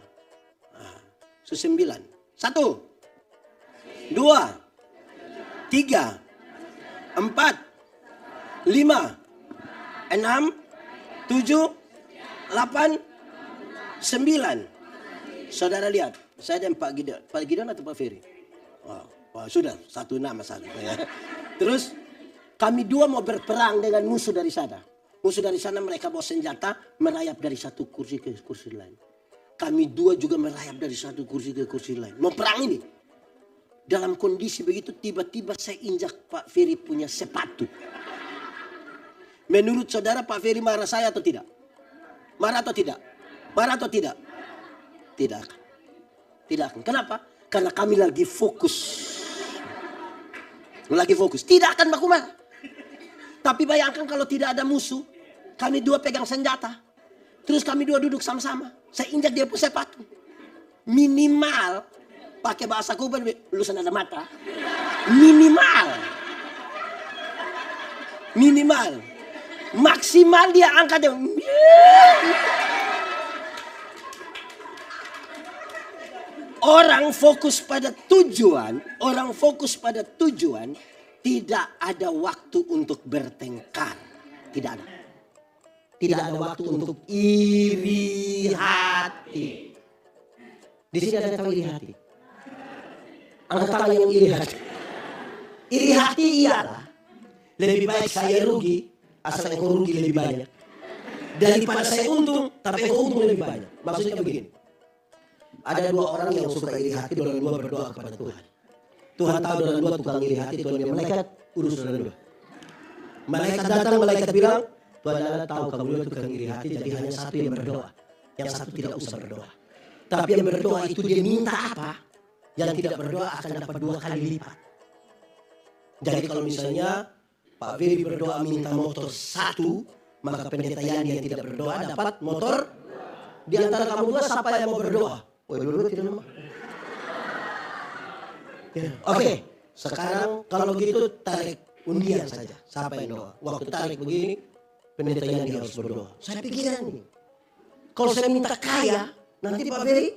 Nah, 9. 1, 2, 3, 4, 5, 6, 7, 8, 9. Saudara lihat, saya dan Pak Gideon. Pak Gideon atau Pak Ferry? Oh, sudah, satu nama saja. Terus kami 2 mau berperang dengan musuh dari sana. Musuh dari sana mereka bawa senjata, merayap dari satu kursi ke kursi lain. Kami 2 juga merayap dari satu kursi ke kursi lain. Mau perang ini. Dalam kondisi begitu tiba-tiba saya injak Pak Ferry punya sepatu. Menurut saudara Pak Ferry marah saya atau tidak? Marah atau tidak? Marah atau tidak? Tidak akan. Tidak akan. Kenapa? Karena kami lagi fokus. Lagi fokus. Tidak akan baku marah. Tapi bayangkan kalau tidak ada musuh. Kami 2 pegang senjata. Terus kami 2 duduk sama-sama. Saya injak dia pun sepatu. Minimal. Pakai bahasa Kuban. Lulusan ada mata. Minimal. Maksimal dia angkat dia. Orang fokus pada tujuan, tidak ada waktu untuk bertengkar. Tidak ada. Tidak ada waktu untuk iri hati. Di sini ada yang tahu iri hati? Angkat tangan yang iri hati. Iri hati ialah lebih baik saya rugi, asal engkau rugi lebih banyak. daripada saya untung, tapi engkau untung lebih banyak. Maksudnya begini. Ada dua orang yang suka iri hati, dorang dua berdoa kepada Tuhan. Tuhan tahu dorang dua tukang iri hati, Tuhan bilang, malaikat urus dorang dua. Malaikat datang, malaikat bilang, Tuhan Allah tahu kamu dua tukang iri hati, jadi hanya satu yang berdoa. Yang satu tidak usah berdoa. Tapi yang berdoa itu dia minta apa? Yang tidak berdoa akan dapat 2 kali lipat. Jadi kalau misalnya Pak Ferry berdoa minta motor 1, maka pendeta Yani yang tidak berdoa dapat motor. Di antara kamu dua siapa yang mau berdoa? Oh, dua-dua tidak mau. Oke, sekarang kalau gitu tarik undian saja. Siapa yang doa? Waktu tarik begini, pendeta Yani harus berdoa. Saya pikiran nih. Kalau saya minta kaya, nanti Pak Ferry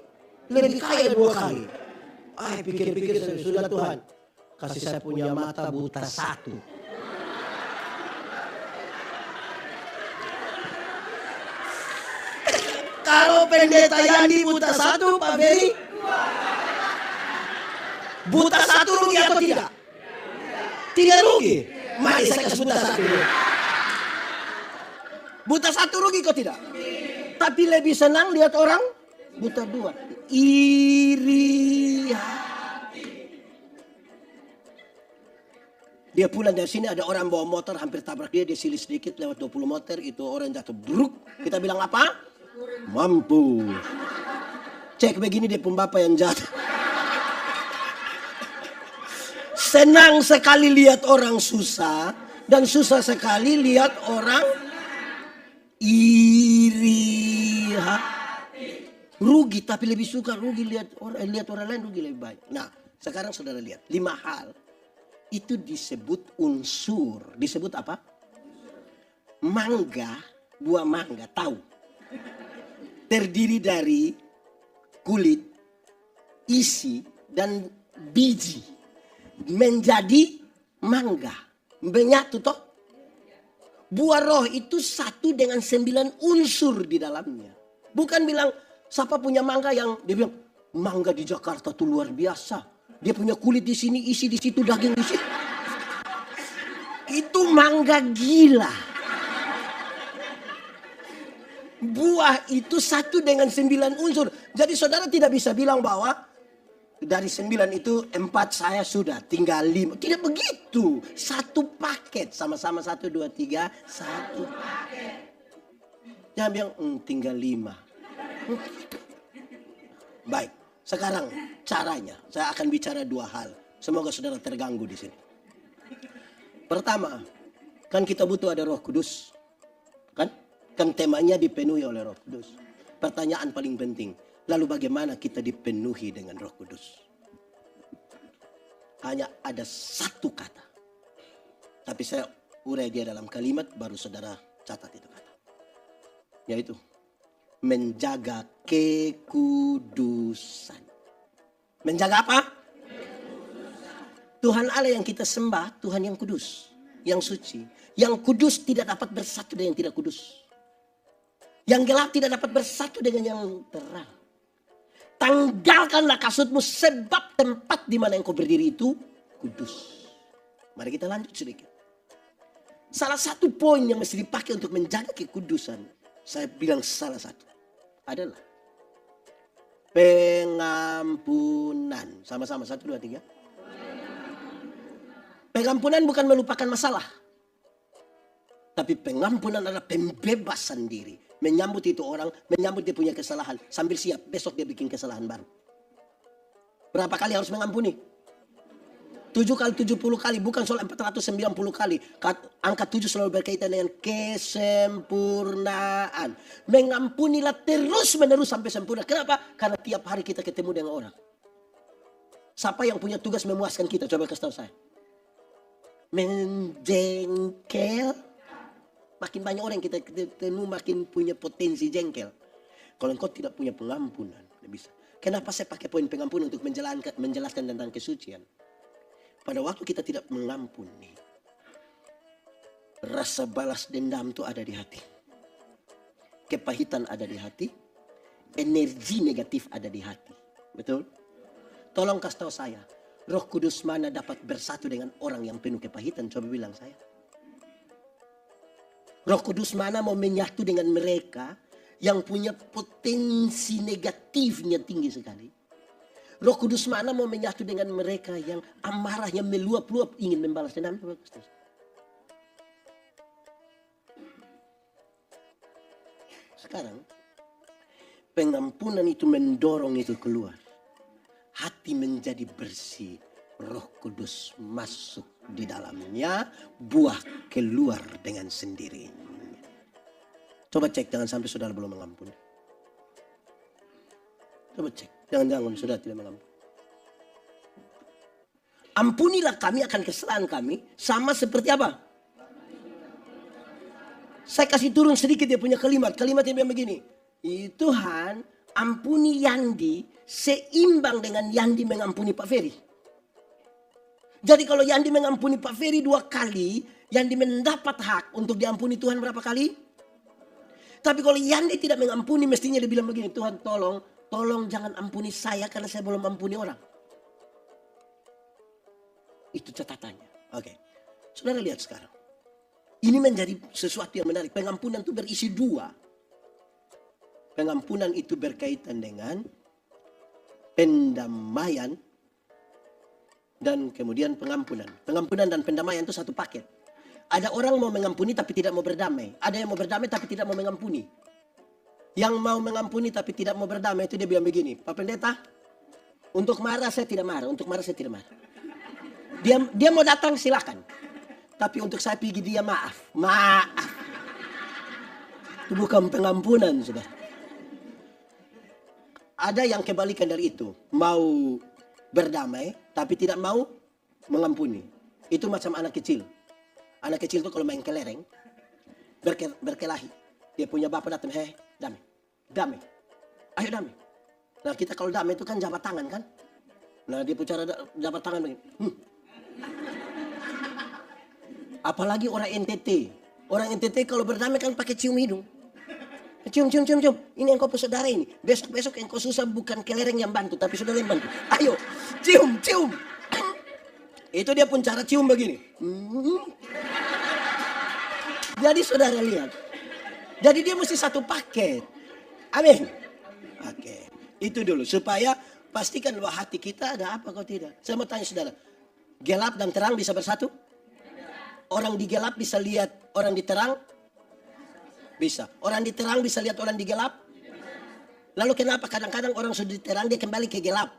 lebih kaya 2 kali. Pikir-pikir sudah Tuhan. Kasih saya punya mata buta 1. Kalau pendeta Yani buta 1, Pak Ferry buta 1 rugi atau tidak? Tidak rugi. Mari saya kasih buta 1. Buta 1 rugi kok tidak? Tapi lebih senang lihat orang buta 2. Iri hati. Dia pulang dari sini, ada orang bawa motor hampir tabrak dia silih sedikit lewat 20 meter, itu orang jatuh bruk. Kita bilang apa? Mampu. Cek begini dia pun bapak yang jatuh. Senang sekali lihat orang susah dan susah sekali lihat orang iri hati. Rugi, tapi lebih suka rugi lihat orang lain rugi lebih banyak. Nah, sekarang saudara lihat 5 hal itu disebut unsur. Disebut apa? Mangga, buah mangga, tahu? Terdiri dari kulit, isi, dan biji. Menjadi mangga. Menyatu toh? Buah roh itu 1 dengan 9 unsur di dalamnya. Bukan bilang, siapa punya mangga yang, dia bilang, mangga di Jakarta tuh luar biasa. Dia punya kulit di sini, isi di situ, daging di situ. Itu mangga gila. Buah itu 1 dengan 9 unsur. Jadi saudara tidak bisa bilang bahwa dari 9 itu 4 saya sudah, tinggal 5. Tidak begitu. 1 paket. Sama-sama 1, 2, 3. 1 paket. Jangan bilang tinggal 5. Baik. Sekarang caranya. Saya akan bicara 2 hal. Semoga saudara terganggu di sini. Pertama, kan kita butuh ada Roh Kudus. Kan temanya dipenuhi oleh Roh Kudus. Pertanyaan paling penting, lalu bagaimana kita dipenuhi dengan Roh Kudus? Hanya ada 1 kata. Tapi saya urai dia dalam kalimat, baru saudara catat itu kata. Yaitu, menjaga kekudusan. Menjaga apa? Tuhan Allah yang kita sembah, Tuhan yang kudus. Yang suci. Yang kudus tidak dapat bersatu dengan yang tidak kudus. Yang gelap tidak dapat bersatu dengan yang terang. Tanggalkanlah kasutmu sebab tempat di mana engkau berdiri itu kudus. Mari kita lanjut sedikit. Salah satu poin yang mesti dipakai untuk menjaga kekudusan, saya bilang salah satu, adalah pengampunan. Sama-sama 1, 2, 3. Pengampunan bukan melupakan masalah. Tapi pengampunan adalah pembebasan diri. Menyambut itu orang, menyambut dia punya kesalahan. Sambil siap, besok dia bikin kesalahan baru. Berapa kali harus mengampuni? 7 kali, 70 kali, bukan soal 490 kali. Angka 7 selalu berkaitan dengan kesempurnaan. Mengampunilah terus menerus sampai sempurna. Kenapa? Karena tiap hari kita ketemu dengan orang. Siapa yang punya tugas memuaskan kita? Coba kasih tahu saya. Menjengkel. Makin banyak orang yang kita ketemu makin punya potensi jengkel. Kalau engkau tidak punya pengampunan, tidak bisa. Kenapa saya pakai poin pengampunan untuk menjelaskan tentang kesucian? Pada waktu kita tidak mengampuni, rasa balas dendam itu ada di hati. Kepahitan ada di hati. Energi negatif ada di hati. Betul? Tolong kasih tahu saya, Roh Kudus mana dapat bersatu dengan orang yang penuh kepahitan? Coba bilang saya. Roh Kudus mana mau menyatu dengan mereka yang punya potensi negatifnya tinggi sekali. Roh Kudus mana mau menyatu dengan mereka yang amarahnya meluap-luap ingin membalas dendam. Sekarang pengampunan itu mendorong itu keluar. Hati menjadi bersih. Roh Kudus masuk di dalamnya, buah keluar dengan sendirinya. Coba cek, jangan sampai saudara belum mengampuni. Coba cek, jangan-jangan saudara tidak mengampuni. Ampunilah kami akan kesalahan kami, sama seperti apa? Saya kasih turun sedikit dia punya kalimat. Kalimatnya bilang begini. Tuhan, ampuni Yandi seimbang dengan Yandi mengampuni Pak Ferry. Jadi kalau Yandi mengampuni Pak Ferry 2 kali, Yandi mendapat hak untuk diampuni Tuhan berapa kali? Tapi kalau Yandi tidak mengampuni, mestinya dia bilang begini, Tuhan tolong jangan ampuni saya karena saya belum ampuni orang. Itu catatannya. Oke. Saudara lihat sekarang. Ini menjadi sesuatu yang menarik. Pengampunan itu berisi 2. Pengampunan itu berkaitan dengan pendamaian dan kemudian pengampunan. Pengampunan dan pendamaian itu satu paket. Ada orang mau mengampuni tapi tidak mau berdamai. Ada yang mau berdamai tapi tidak mau mengampuni. Yang mau mengampuni tapi tidak mau berdamai itu dia bilang begini. Pak Pendeta, untuk marah saya tidak marah. Untuk marah saya tidak marah. Dia mau datang silakan. Tapi untuk saya pergi dia maaf. Maaf. Itu bukan pengampunan sudah. Ada yang kebalikan dari itu. Mau berdamai tapi tidak mau mengampuni. Itu macam anak kecil. Anak kecil itu kalau main kelereng berkelahi. Dia punya bapak datang, damai. Ayo damai. Nah kita kalau damai itu kan jabat tangan kan. Nah dia punya cara jabat tangan begini. Apalagi orang NTT. Orang NTT kalau berdamai kan pakai cium hidung. Cium. Ini engkau saudara ini. Besok engkau susah bukan kelereng yang bantu, tapi saudara yang bantu. Ayo, cium. Itu dia pun cara cium begini. Jadi saudara lihat. Jadi dia mesti satu paket. Amin. Oke. Itu dulu. Supaya pastikan bahwa hati kita ada apa kau tidak. Saya mau tanya saudara. Gelap dan terang bisa bersatu? Orang di gelap bisa lihat orang di terang? Bisa. Orang di terang bisa lihat orang di gelap? Lalu kenapa kadang-kadang orang sudah di terang dia kembali ke gelap?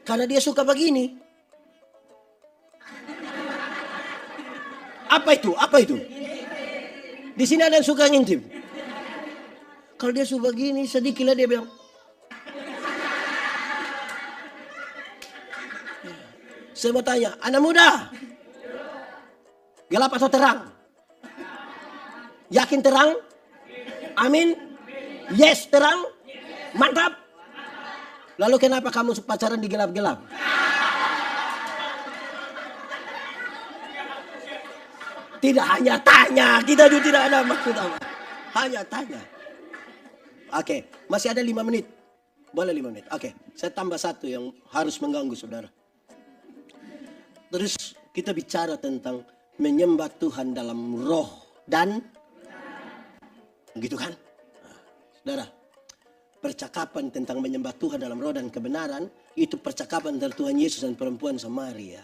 Karena dia suka begini. Apa itu? Di sini ada yang suka ngintip. Kalau dia suka begini sedikitlah dia bilang. Saya mau tanya, anak muda. Gelap atau terang? Yakin terang? Amin? Yes, terang? Mantap? Lalu kenapa kamu pacaran di gelap-gelap? Tidak hanya tanya, kita juga tidak ada maksud apa. Hanya tanya. Oke, masih ada 5 menit. Boleh 5 menit. Oke, saya tambah satu yang harus mengganggu saudara. Terus kita bicara tentang menyembah Tuhan dalam roh dan gitu kan? Nah, saudara, percakapan tentang menyembah Tuhan dalam roh dan kebenaran itu percakapan antara Tuhan Yesus dan perempuan Samaria.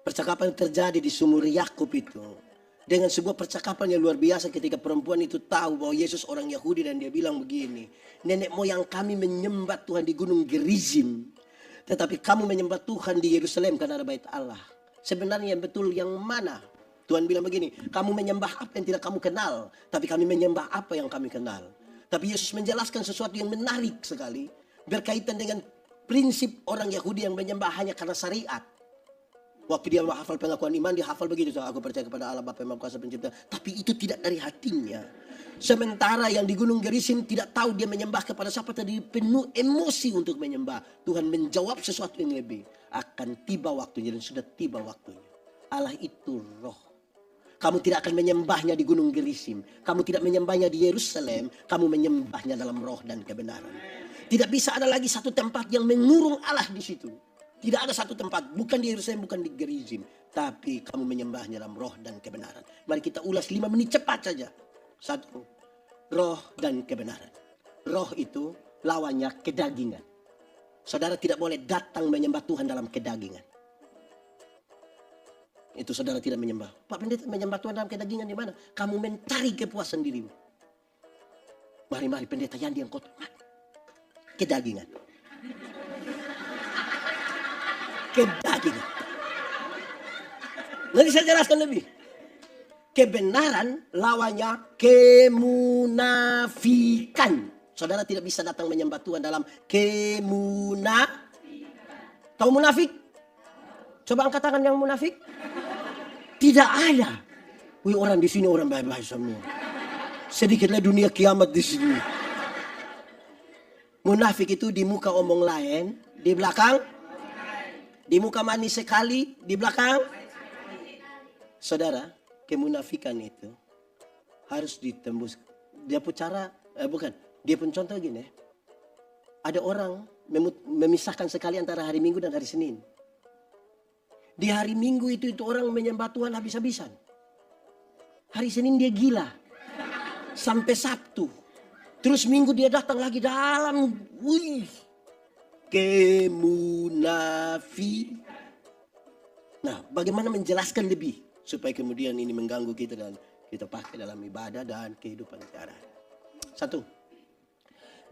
Percakapan terjadi di sumur Yakub itu dengan sebuah percakapan yang luar biasa ketika perempuan itu tahu bahwa Yesus orang Yahudi dan dia bilang begini, nenek moyang kami menyembah Tuhan di gunung Gerizim, tetapi kamu menyembah Tuhan di Yerusalem karena ada bait Allah. Sebenarnya yang betul yang mana? Tuhan bilang begini, kamu menyembah apa yang tidak kamu kenal, tapi kami menyembah apa yang kami kenal. Tapi Yesus menjelaskan sesuatu yang menarik sekali berkaitan dengan prinsip orang Yahudi yang menyembah hanya karena syariat. Waktu dia menghafal pengakuan iman, dia hafal begitu. Aku percaya kepada Allah Bapa yang Maha Kuasa Pencipta. Tapi itu tidak dari hatinya. Sementara yang di Gunung Gerizim tidak tahu dia menyembah kepada siapa. Tadi penuh emosi untuk menyembah. Tuhan menjawab sesuatu yang lebih. Akan tiba waktunya dan sudah tiba waktunya. Allah itu roh. Kamu tidak akan menyembahnya di Gunung Gerizim. Kamu tidak menyembahnya di Yerusalem. Kamu menyembahnya dalam roh dan kebenaran. Tidak bisa ada lagi satu tempat yang mengurung Allah di situ. Tidak ada satu tempat, bukan di Yerusalem, bukan di Gerizim, tapi kamu menyembahnya dalam roh dan kebenaran. Mari kita ulas 5 menit cepat saja. 1, roh dan kebenaran. Roh itu lawannya kedagingan. Saudara tidak boleh datang menyembah Tuhan dalam kedagingan. Itu saudara tidak menyembah. Pak Pendeta, menyembah Tuhan dalam kedagingan di mana? Kamu mencari kepuasan dirimu. Mari pendeta yang kotor. Kedagingan. Kedagingan. Nanti saya jelaskan lebih. Kebenaran lawannya kemunafikan. Saudara tidak bisa datang menyembah Tuhan dalam kemunafikan. Tahu munafik? Coba angkat tangan yang munafik. Tidak ada. Wih, orang di sini orang baik-baik semua. Sedikitlah dunia kiamat di sini. Munafik itu di muka omong lain, di belakang. Di muka manis sekali, di belakang. Saudara, kemunafikan itu harus ditembus. Dia pun cara, dia pun contoh gini. Ada orang memisahkan sekali antara hari Minggu dan hari Senin. Di hari Minggu itu orang menyembah Tuhan habis-habisan. Hari Senin dia gila. Sampai Sabtu. Terus Minggu dia datang lagi dalam. Wih. Kemunafikan. Nah, bagaimana menjelaskan lebih. Supaya kemudian ini mengganggu kita dan kita pakai dalam ibadah dan kehidupan kita. 1.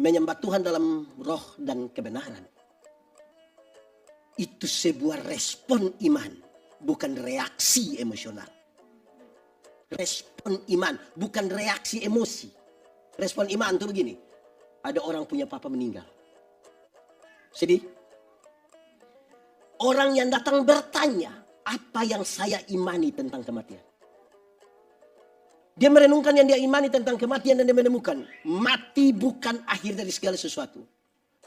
Menyembah Tuhan dalam roh dan kebenaran. Itu sebuah respon iman, bukan reaksi emosional. Respon iman, bukan reaksi emosi. Respon iman itu begini. Ada orang punya papa meninggal. Sedih. Orang yang datang bertanya, apa yang saya imani tentang kematian? Dia merenungkan yang dia imani tentang kematian dan dia menemukan. Mati bukan akhir dari segala sesuatu.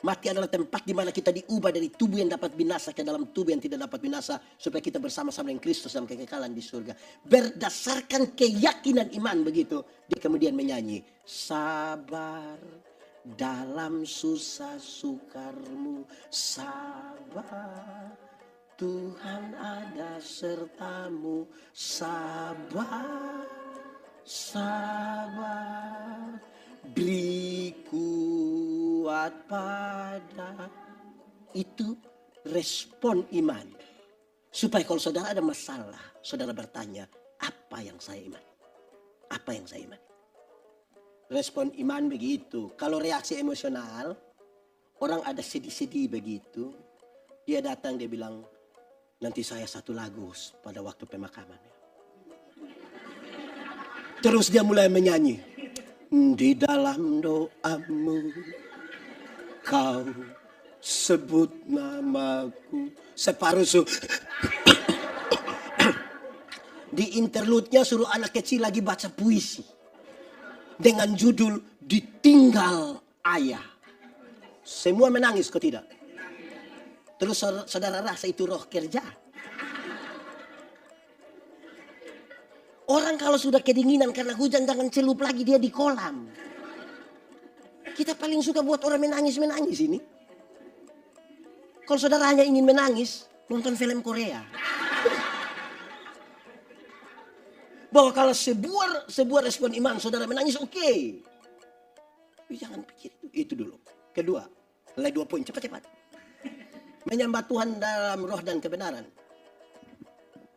Mati adalah tempat di mana kita diubah dari tubuh yang dapat binasa ke dalam tubuh yang tidak dapat binasa. Supaya kita bersama-sama dengan Kristus dalam kekekalan di surga. Berdasarkan keyakinan iman begitu. Dia kemudian menyanyi. Sabar dalam susah sukarmu. Sabar. Tuhan ada sertamu. Sabar. Sabar. Beri kuat pada. Itu respon iman. Supaya kalau saudara ada masalah, saudara bertanya, apa yang saya iman? Apa yang saya iman? Respon iman begitu. Kalau reaksi emosional, orang ada sedih-sedih begitu. Dia datang, dia bilang, nanti saya satu lagu pada waktu pemakaman. Terus dia mulai menyanyi. Di dalam doamu kau sebut namaku. Separuh Di interlude-nya suruh anak kecil lagi baca puisi. Dengan judul Ditinggal Ayah. Semua menangis kok tidak? Terus saudara rasa itu roh kerja. Orang kalau sudah kedinginan karena hujan jangan celup lagi dia di kolam. Kita paling suka buat orang menangis-menangis ini. Kalau saudara hanya ingin menangis, nonton film Korea. Bahwa kalau sebuah respon iman saudara menangis oke. Tapi jangan pikir itu dulu. Kedua, mulai 2 poin cepat-cepat. Menyembah Tuhan dalam roh dan kebenaran.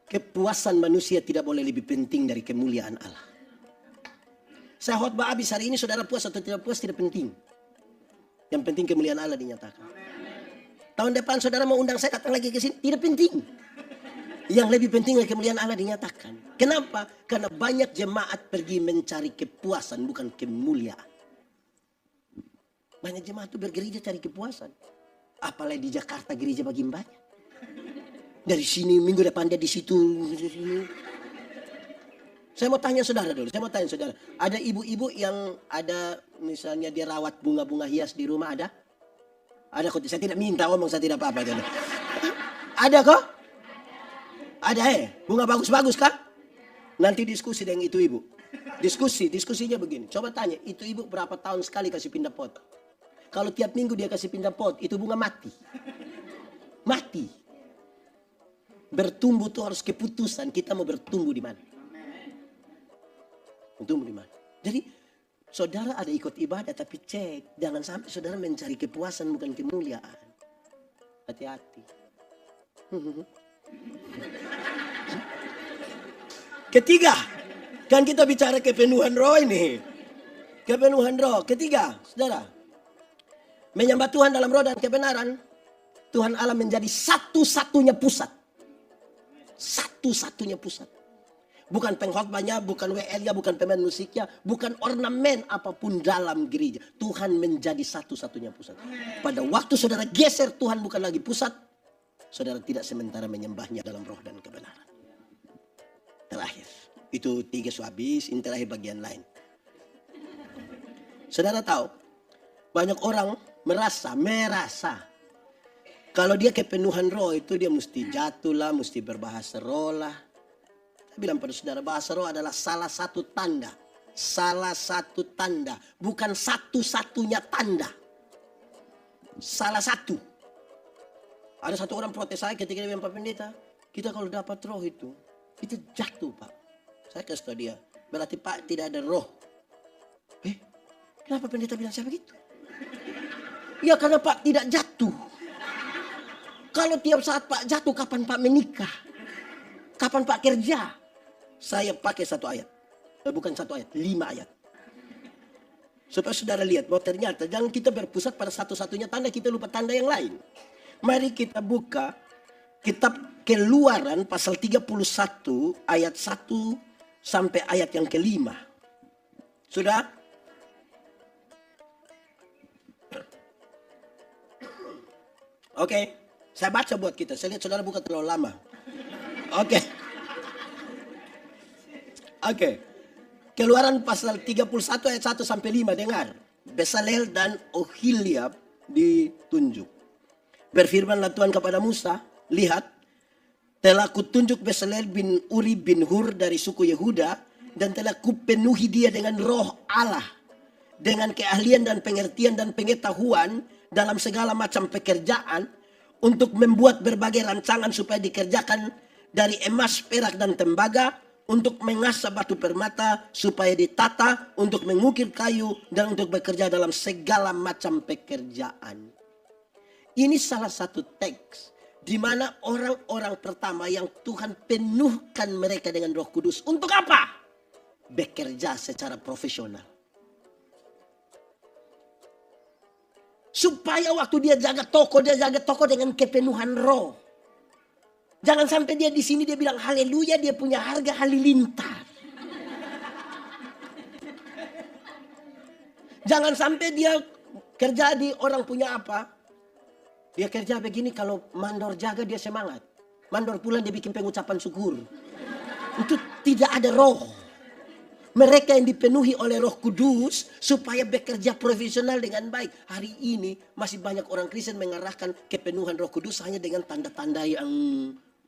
Kepuasan manusia tidak boleh lebih penting dari kemuliaan Allah. Saya khotbah habis hari ini, saudara puas atau tidak puas tidak penting. Yang penting kemuliaan Allah dinyatakan. Tahun depan saudara mau undang saya datang lagi ke sini, tidak penting. Yang lebih penting adalah kemuliaan Allah dinyatakan. Kenapa? Karena banyak jemaat pergi mencari kepuasan, bukan kemuliaan. Banyak jemaat itu bergereja cari kepuasan. Apalagi di Jakarta gereja bagi banyak. Dari sini minggu depan dia di situ. Saya mau tanya saudara dulu. Ada ibu-ibu yang ada misalnya dia rawat bunga-bunga hias di rumah ada? Ada kok. Saya tidak minta ngomong, saya tidak apa-apa. Ada kok? Ada bunga bagus-bagus kah? Nanti diskusi dengan itu ibu. Diskusinya begini. Coba tanya, itu ibu berapa tahun sekali kasih pindah pot? Kalau tiap minggu dia kasih pindah pot, itu bunga mati. Mati. Bertumbuh itu harus keputusan. Kita mau bertumbuh di mana? Bertumbuh di mana? Jadi saudara ada ikut ibadah tapi cek. Jangan sampai saudara mencari kepuasan bukan kemuliaan. Hati-hati. Ketiga. Kan kita bicara kepenuhan roh ini. Kepenuhan roh. Ketiga, saudara. Menyembah Tuhan dalam roh dan kebenaran. Tuhan Allah menjadi satu-satunya pusat. Satu-satunya pusat. Bukan pengkhotbahnya, bukan WL-nya, bukan pemain musiknya, bukan ornamen apapun dalam gereja. Tuhan menjadi satu-satunya pusat. Pada waktu saudara geser Tuhan bukan lagi pusat, saudara tidak sementara menyembahnya dalam roh dan kebenaran. Terakhir. Itu 3 habis, ini terakhir bagian lain. Saudara tahu, banyak orang merasa kalau dia kepenuhan roh itu dia mesti jatuh lah, mesti berbahasa roh lah. Saya bilang pada saudara, bahasa roh adalah salah satu tanda. Salah satu tanda, bukan satu-satunya tanda. Salah satu. Ada satu orang protes saya ketika dia bilang, Pak Pendeta, kita kalau dapat roh itu, kita jatuh Pak. Saya kasih tahu dia, berarti Pak tidak ada roh. Kenapa pendeta bilang saya begitu? Ya karena Pak tidak jatuh. Kalau tiap saat Pak jatuh, kapan Pak menikah? Kapan Pak kerja? Saya pakai satu ayat. Bukan satu ayat, 5 ayat. Supaya saudara lihat bahwa ternyata jangan kita berpusat pada satu-satunya tanda, kita lupa tanda yang lain. Mari kita buka kitab Keluaran pasal 31 ayat 1 sampai ayat yang ke-5. Sudah? Oke, saya baca buat kita. Saya lihat saudara buka terlalu lama. Oke. Keluaran pasal 31 ayat 1 sampai 5. Dengar. Bezalel dan Oholiab ditunjuk. Berfirmanlah Tuhan kepada Musa, lihat, telah kutunjuk Bezalel bin Uri bin Hur dari suku Yehuda, dan telah kupenuhi dia dengan roh Allah, dengan keahlian dan pengertian dan pengetahuan dalam segala macam pekerjaan, untuk membuat berbagai rancangan supaya dikerjakan dari emas, perak dan tembaga, untuk mengasah batu permata supaya ditata, untuk mengukir kayu, dan untuk bekerja dalam segala macam pekerjaan. Ini salah satu teks di mana orang-orang pertama yang Tuhan penuhkan mereka dengan Roh Kudus. Untuk apa? Bekerja secara profesional. Supaya waktu dia jaga toko dengan kepenuhan roh. Jangan sampai dia di sini dia bilang haleluya, dia punya harga halilintar. Jangan sampai dia kerja di orang punya apa. Dia kerja begini, kalau mandor jaga dia semangat. Mandor pulang dia bikin pengucapan syukur. Itu tidak ada roh. Mereka yang dipenuhi oleh Roh Kudus supaya bekerja profesional dengan baik. Hari ini masih banyak orang Kristen mengarahkan kepenuhan Roh Kudus hanya dengan tanda-tanda yang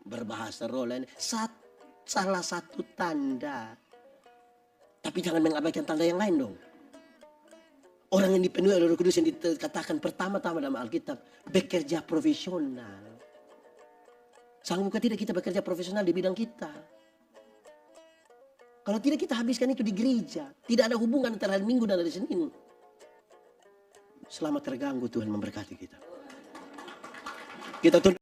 berbahasa roh lain. Salah satu tanda. Tapi jangan mengabaikan tanda yang lain dong. Orang yang dipenuhi oleh Roh Kudus yang dikatakan pertama-tama dalam Alkitab, bekerja profesional. Sanggupkah tidak kita bekerja profesional di bidang kita? Kalau tidak kita habiskan itu di gereja. Tidak ada hubungan antara hari Minggu dan hari Senin. Selamat terganggu, Tuhan memberkati kita. Kita tutup.